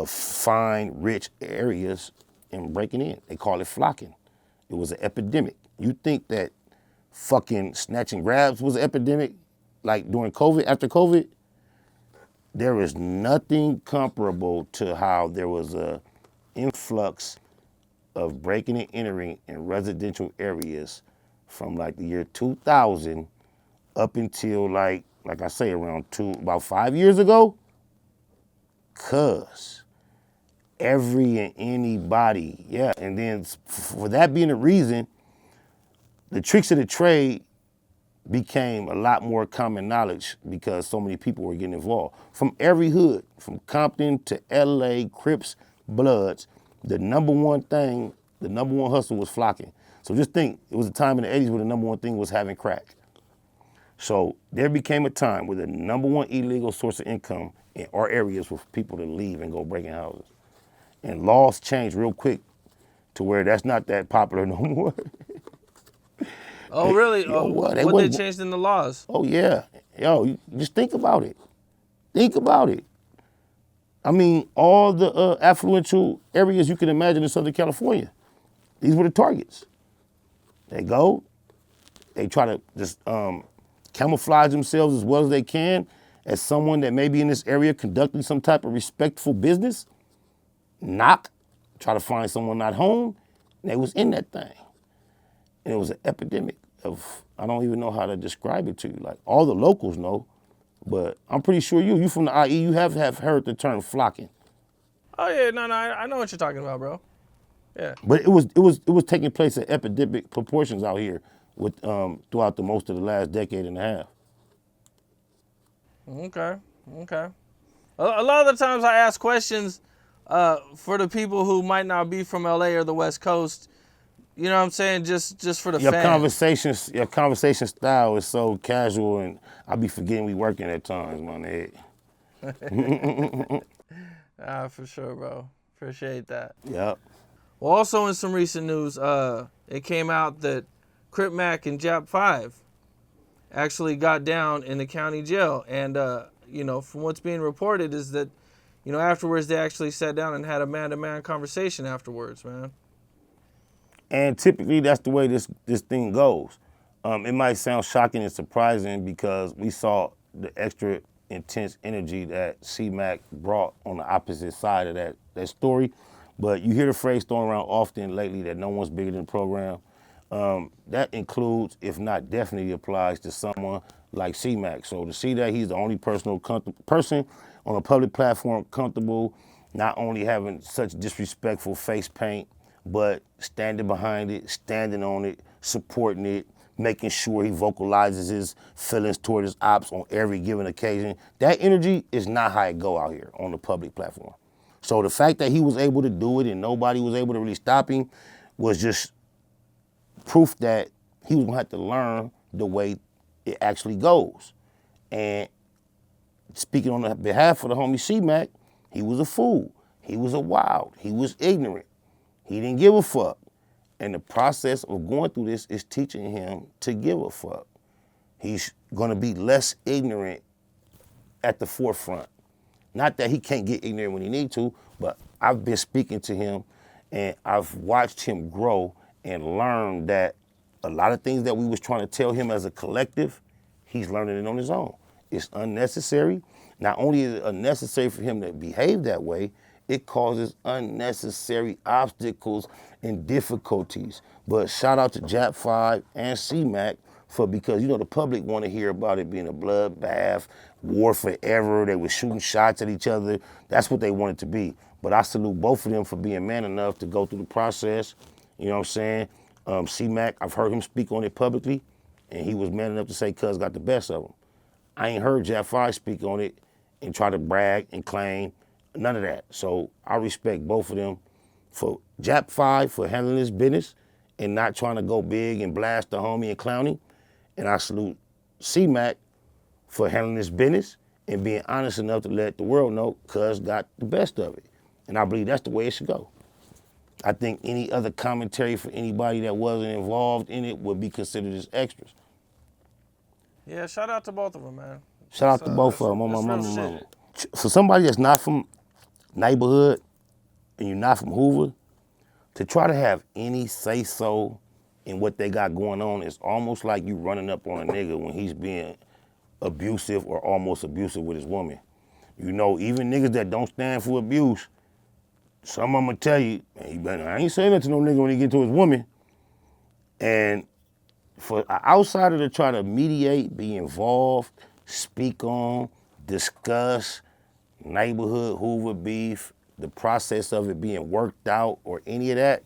fine, rich areas and breaking in. They call it flocking. It was an epidemic. You think that fucking snatch and grabs was an epidemic like during COVID, after COVID? There is nothing comparable to how there was a influx of breaking and entering in residential areas from like the year 2000 up until like I say about 5 years ago. Cuz every and anybody, yeah. And then for that being the reason, the tricks of the trade became a lot more common knowledge because so many people were getting involved. From every hood, from Compton to LA, Crips, Bloods, the number one hustle was flocking. So just think, it was a time in the 80s where the number one thing was having crack. So there became a time where the number one illegal source of income in our areas was people to leave and go breaking houses. And laws changed real quick to where that's not that popular no more. Oh, really? Yo, what they changed in the laws? Oh, yeah. Yo, you just think about it. Think about it. I mean, all the affluential areas you can imagine in Southern California, these were the targets. They go, they try to just camouflage themselves as well as they can as someone that may be in this area conducting some type of respectful business, knock, try to find someone not home, and they was in that thing. And it was an epidemic of, I don't even know how to describe it to you. Like, all the locals know, but I'm pretty sure you from the IE, you have heard the term flocking. Oh yeah, no, I know what you're talking about, bro. Yeah. But it was taking place at epidemic proportions out here with throughout the most of the last decade and a half. Okay. A lot of the times I ask questions for the people who might not be from LA or the West Coast. You know what I'm saying? Just for the fans. Your conversation style is so casual, and I be forgetting we working at times, my nigga. For sure, bro. Appreciate that. Yep. Well, also in some recent news, it came out that Crip Mac and Jap5 actually got down in the county jail. And, from what's being reported is that, afterwards they actually sat down and had a man-to-man conversation afterwards, man. And typically that's the way this thing goes. It might sound shocking and surprising because we saw the extra intense energy that C-Mac brought on the opposite side of that story. But you hear the phrase thrown around often lately that no one's bigger than the program. That includes, if not definitely applies to someone like C-Mac. So to see that he's the only person on a public platform comfortable, not only having such disrespectful face paint, but standing behind it, standing on it, supporting it, making sure he vocalizes his feelings toward his ops on every given occasion. That energy is not how it go out here on the public platform. So the fact that he was able to do it and nobody was able to really stop him was just proof that he was gonna have to learn the way it actually goes. And speaking on the behalf of the homie C-Mac, he was a fool. He was a wild. He was ignorant. He didn't give a fuck. And the process of going through this is teaching him to give a fuck. He's gonna be less ignorant at the forefront. Not that he can't get ignorant when he need to, but I've been speaking to him and I've watched him grow and learn that a lot of things that we was trying to tell him as a collective, he's learning it on his own. It's unnecessary. Not only is it unnecessary for him to behave that way, it causes unnecessary obstacles and difficulties. But shout out to Jap5 and C-Mac because the public want to hear about it being a bloodbath, war forever. They were shooting shots at each other. That's what they want it to be. But I salute both of them for being man enough to go through the process. You know what I'm saying? C-Mac, I've heard him speak on it publicly, and he was man enough to say cuz got the best of him. I ain't heard Jap5 speak on it and try to brag and claim. None of that. So I respect both of them. For Jap5 for handling his business and not trying to go big and blast the homie and clown him. And I salute C-Mac for handling his business and being honest enough to let the world know cuz got the best of it. And I believe that's the way it should go. I think any other commentary for anybody that wasn't involved in it would be considered as extras. Yeah, shout out to both of them, man. Shout out to both of them on my mama. For somebody that's not from neighborhood and you're not from Hoover, to try to have any say-so in what they got going on is almost like you running up on a nigga when he's being abusive or almost abusive with his woman. Even niggas that don't stand for abuse, some of them will tell you, man, I ain't saying that to no nigga when he get to his woman. And for an outsider to try to mediate, be involved, speak on, discuss neighborhood Hoover beef, the process of it being worked out or any of that,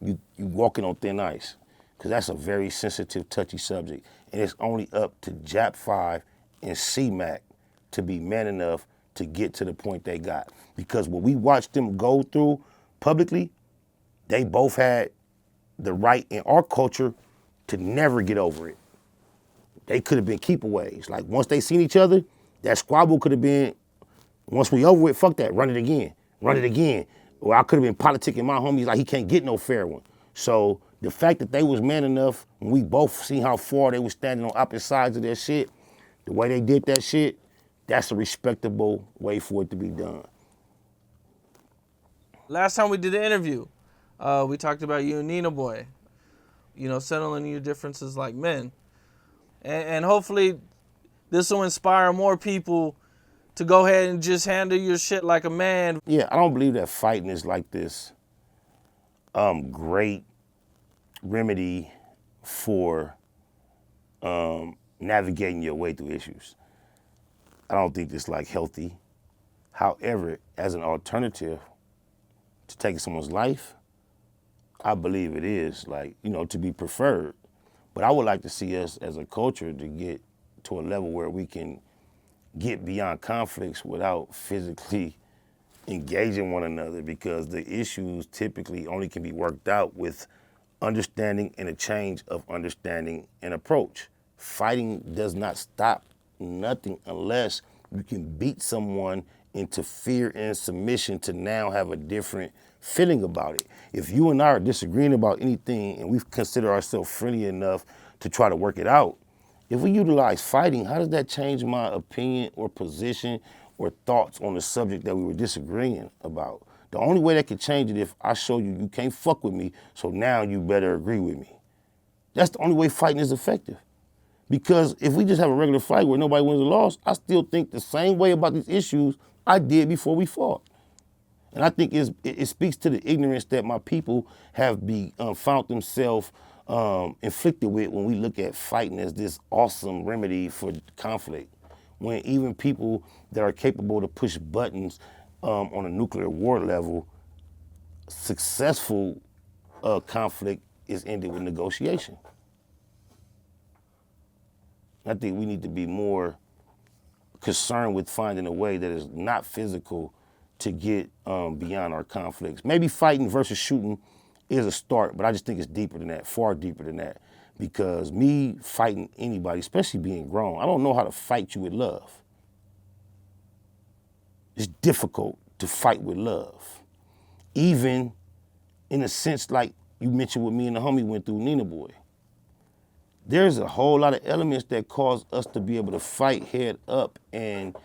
you walking on thin ice. Because that's a very sensitive, touchy subject. And it's only up to Jap5 and C-Mac to be man enough to get to the point they got. Because what we watched them go through publicly, they both had the right in our culture to never get over it. They could have been keepaways. Like once they seen each other, that squabble could have been, once we over it, fuck that, run it again. Or I could have been politicking my homies like he can't get no fair one. So the fact that they was man enough, when we both seen how far they was standing on opposite sides of their shit, The way they did that shit, that's a respectable way for it to be done. Last time we did the interview, we talked about you and Nina Boy, settling your differences like men. And hopefully this will inspire more people to go ahead and just handle your shit like a man. Yeah, I don't believe that fighting is like this great remedy for navigating your way through issues. I don't think it's like healthy. However, as an alternative to taking someone's life, I believe it is to be preferred. But I would like to see us as a culture to get to a level where we can get beyond conflicts without physically engaging one another, because the issues typically only can be worked out with understanding and a change of understanding and approach. Fighting does not stop nothing unless you can beat someone into fear and submission to now have a different feeling about it. If you and I are disagreeing about anything and we consider ourselves friendly enough to try to work it out, if we utilize fighting, how does that change my opinion or position or thoughts on the subject that we were disagreeing about? The only way that could change it if I show you can't fuck with me, so now you better agree with me. That's the only way fighting is effective. Because if we just have a regular fight where nobody wins or lost, I still think the same way about these issues I did before we fought. And I think it speaks to the ignorance that my people have found themselves inflicted with when we look at fighting as this awesome remedy for conflict. When even people that are capable to push buttons on a nuclear war level, successful conflict is ended with negotiation. I think we need to be more concerned with finding a way that is not physical to get beyond our conflicts. Maybe fighting versus shooting is a start, but I just think it's deeper than that, far deeper than that. Because me fighting anybody, especially being grown, I don't know how to fight you with love. It's difficult to fight with love. Even in a sense like you mentioned what me and the homie went through, Nina Boy. There's a whole lot of elements that cause us to be able to fight head up and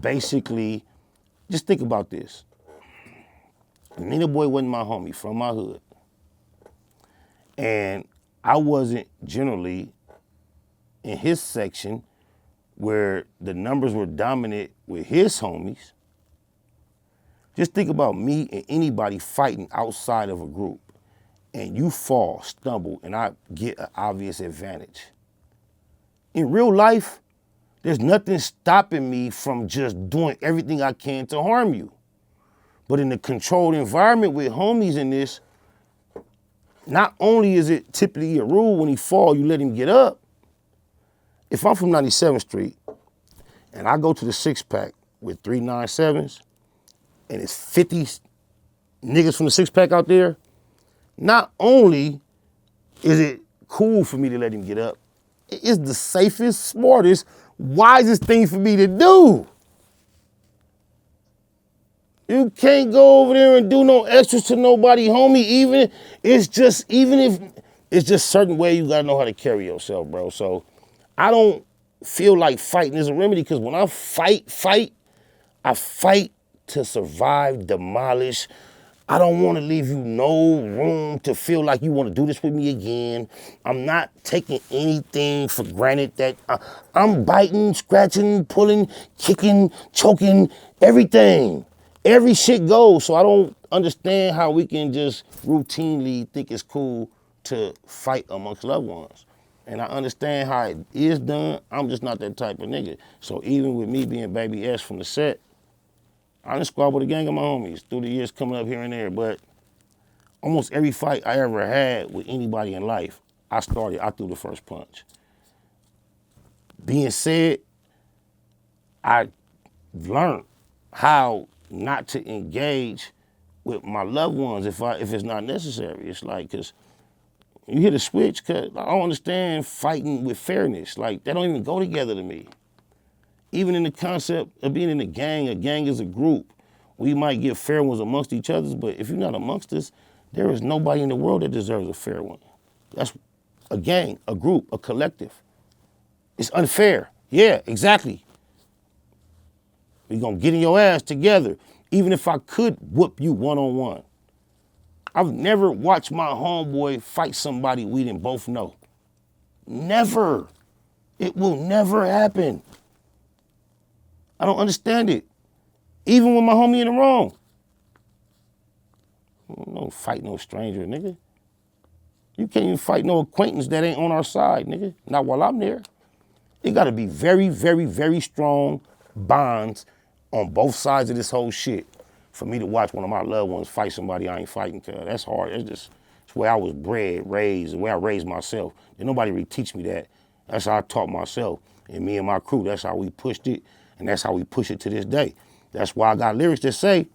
basically, just think about this. Nina Boy wasn't my homie from my hood. And I wasn't generally in his section where the numbers were dominant with his homies. Just think about me and anybody fighting outside of a group, and you fall, stumble, and I get an obvious advantage. In real life, there's nothing stopping me from just doing everything I can to harm you. But in a controlled environment with homies in this, not only is it typically a rule when he fall, you let him get up. If I'm from 97th Street and I go to the 6-pack with 397s and it's 50 niggas from the 6-pack out there, not only is it cool for me to let him get up, it's the safest, smartest, wisest thing for me to do. You can't go over there and do no extras to nobody, homie, even if it's just certain way you gotta know how to carry yourself, bro. So I don't feel like fighting is a remedy, because when I fight, I fight to survive, demolish. I don't want to leave you no room to feel like you want to do this with me again. I'm not taking anything for granted. That I'm biting, scratching, pulling, kicking, choking, everything. Every shit goes. So I don't understand how we can just routinely think it's cool to fight amongst loved ones. And I understand how it is done. I'm just not that type of nigga. So even with me being Baby S from the set, I done squabbled with a gang of my homies through the years coming up here and there, but almost every fight I ever had with anybody in life, I threw the first punch. Being said, I learned how not to engage with my loved ones if it's not necessary. It's like, cause you hit a switch, cause I don't understand fighting with fairness. Like, that don't even go together to me. Even in the concept of being in a gang is a group. We might get fair ones amongst each other, but if you're not amongst us, there is nobody in the world that deserves a fair one. That's a gang, a group, a collective. It's unfair. Yeah, exactly. We gonna get in your ass together. Even if I could whoop you one-on-one. I've never watched my homeboy fight somebody we didn't both know. Never. It will never happen. I don't understand it. Even when my homie in the wrong. No fight no stranger, nigga. You can't even fight no acquaintance that ain't on our side, nigga. Not while I'm there. It gotta be very, very, very strong bonds on both sides of this whole shit for me to watch one of my loved ones fight somebody I ain't fighting, cuz that's hard. It's the way I was bred, raised, the way I raised myself. And nobody really teach me that. That's how I taught myself. And me and my crew, that's how we pushed it, and that's how we push it to this day. That's why I got lyrics that say,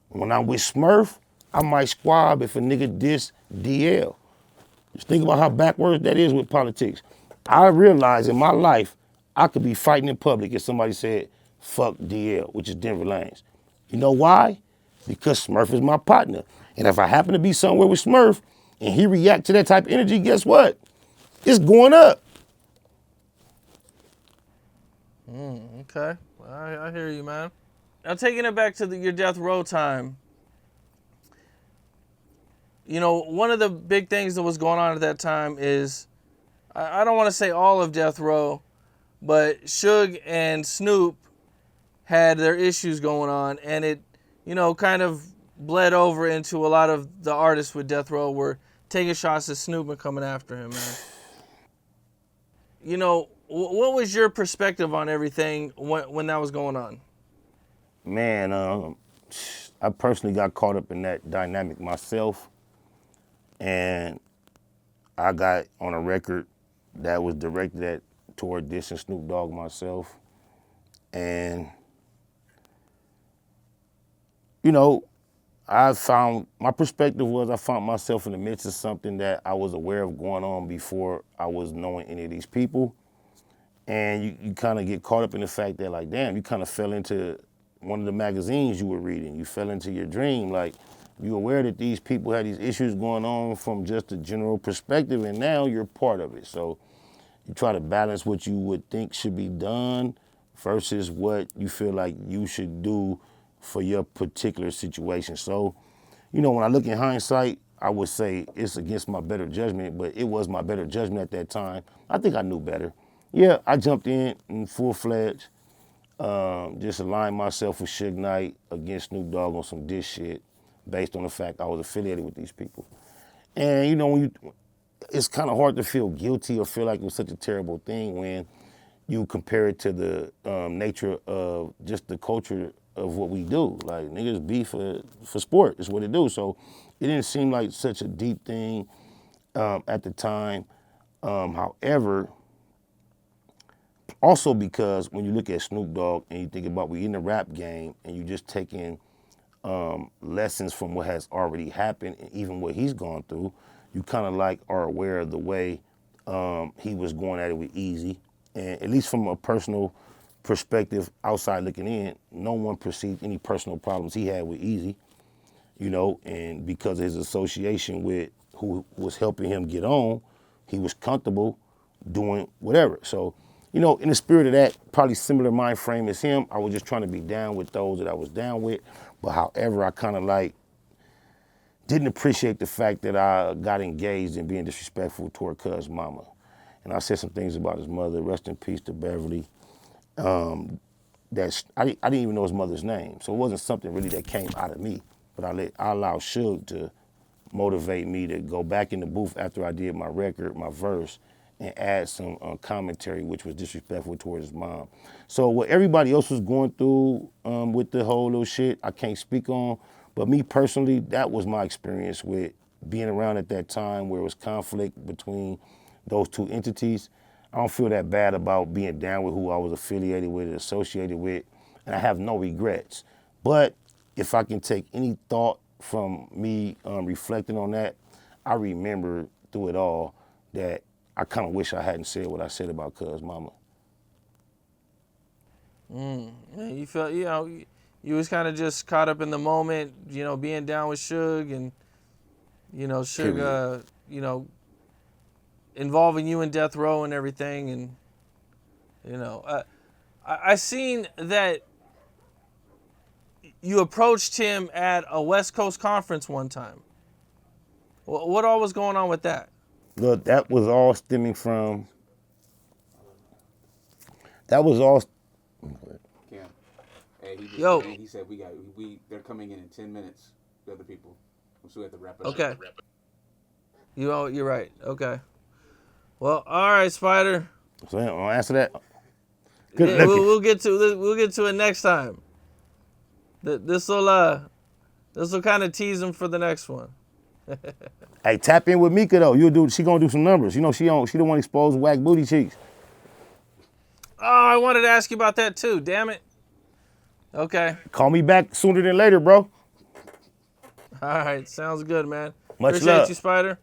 when I'm with Smurf, I might squab if a nigga diss DL. Just think about how backwards that is with politics. I realized in my life, I could be fighting in public if somebody said, fuck DL, which is Denver Lanes. You know why? Because Smurf is my partner. And if I happen to be somewhere with Smurf and he react to that type of energy, guess what? It's going up. Okay, I hear you, man. Now taking it back to your death row time, you know, one of the big things that was going on at that time is, I don't want to say all of death row, but Suge and Snoop had their issues going on, and it, you know, kind of bled over into a lot of the artists with death row were taking shots at Snoop and coming after him, man. You know, what was your perspective on everything when that was going on? Man, I personally got caught up in that dynamic myself, and I got on a record that was directed toward dissing Snoop Dogg myself, and you know, my perspective was I found myself in the midst of something that I was aware of going on before I was knowing any of these people. And you kind of get caught up in the fact that, like, damn, you kind of fell into one of the magazines you were reading. You fell into your dream. Like, you're aware that these people had these issues going on from just a general perspective, and now you're part of it. So you try to balance what you would think should be done versus what you feel like you should do for your particular situation. So, you know, when I look in hindsight, I would say it's against my better judgment, but it was my better judgment at that time. I think I knew better. Yeah, I jumped in full-fledged, just aligned myself with Suge Knight against Snoop Dogg on some diss shit based on the fact I was affiliated with these people. And, you know, it's kind of hard to feel guilty or feel like it was such a terrible thing when you compare it to the nature of just the culture of what we do. Like, niggas beef for sport is what it do. So it didn't seem like such a deep thing at the time. However, also because when you look at Snoop Dogg and you think about we in the rap game and you just taking lessons from what has already happened and even what he's gone through, you kind of like are aware of the way he was going at it with Easy. And at least from a personal perspective, outside looking in, no one perceived any personal problems he had with Easy, you know, and because of his association with who was helping him get on, he was comfortable doing whatever. So, you know, in the spirit of that, probably similar mind frame as him, I was just trying to be down with those that I was down with. But however, I kind of like didn't appreciate the fact that I got engaged in being disrespectful toward Cuz mama. And I said some things about his mother, rest in peace to Beverly. I didn't even know his mother's name. So it wasn't something really that came out of me. But I allowed Suge to motivate me to go back in the booth after I did my record, my verse, and add some commentary, which was disrespectful towards his mom. So what everybody else was going through with the whole little shit, I can't speak on. But me personally, that was my experience with being around at that time where it was conflict between those two entities. I don't feel that bad about being down with who I was affiliated with and associated with, and I have no regrets. But if I can take any thought from me reflecting on that, I remember through it all that I kind of wish I hadn't said what I said about Cuz mama. Yeah, you felt, you know, you was kind of just caught up in the moment, you know, being down with Suge and, you know, Suge, you know, involving you in death row and everything, and You know, I seen that you approached him at a West Coast conference one time. What all was going on with that? Look, that was all stemming from. That was all. Cam. Hey, he just Yo. he said they're coming in 10 minutes. The other people. So we have to wrap it Okay. up. You're right. Okay. Well, all right, Spider. So I'll answer that. Good. Yeah, we'll get to it next time. This will kind of tease him for the next one. Hey, tap in with Mika though. She gonna do some numbers. You know she don't want to expose whack booty cheeks. Oh, I wanted to ask you about that too. Damn it. Okay. Call me back sooner than later, bro. All right. Sounds good, man. Much Appreciate love. you, Spider.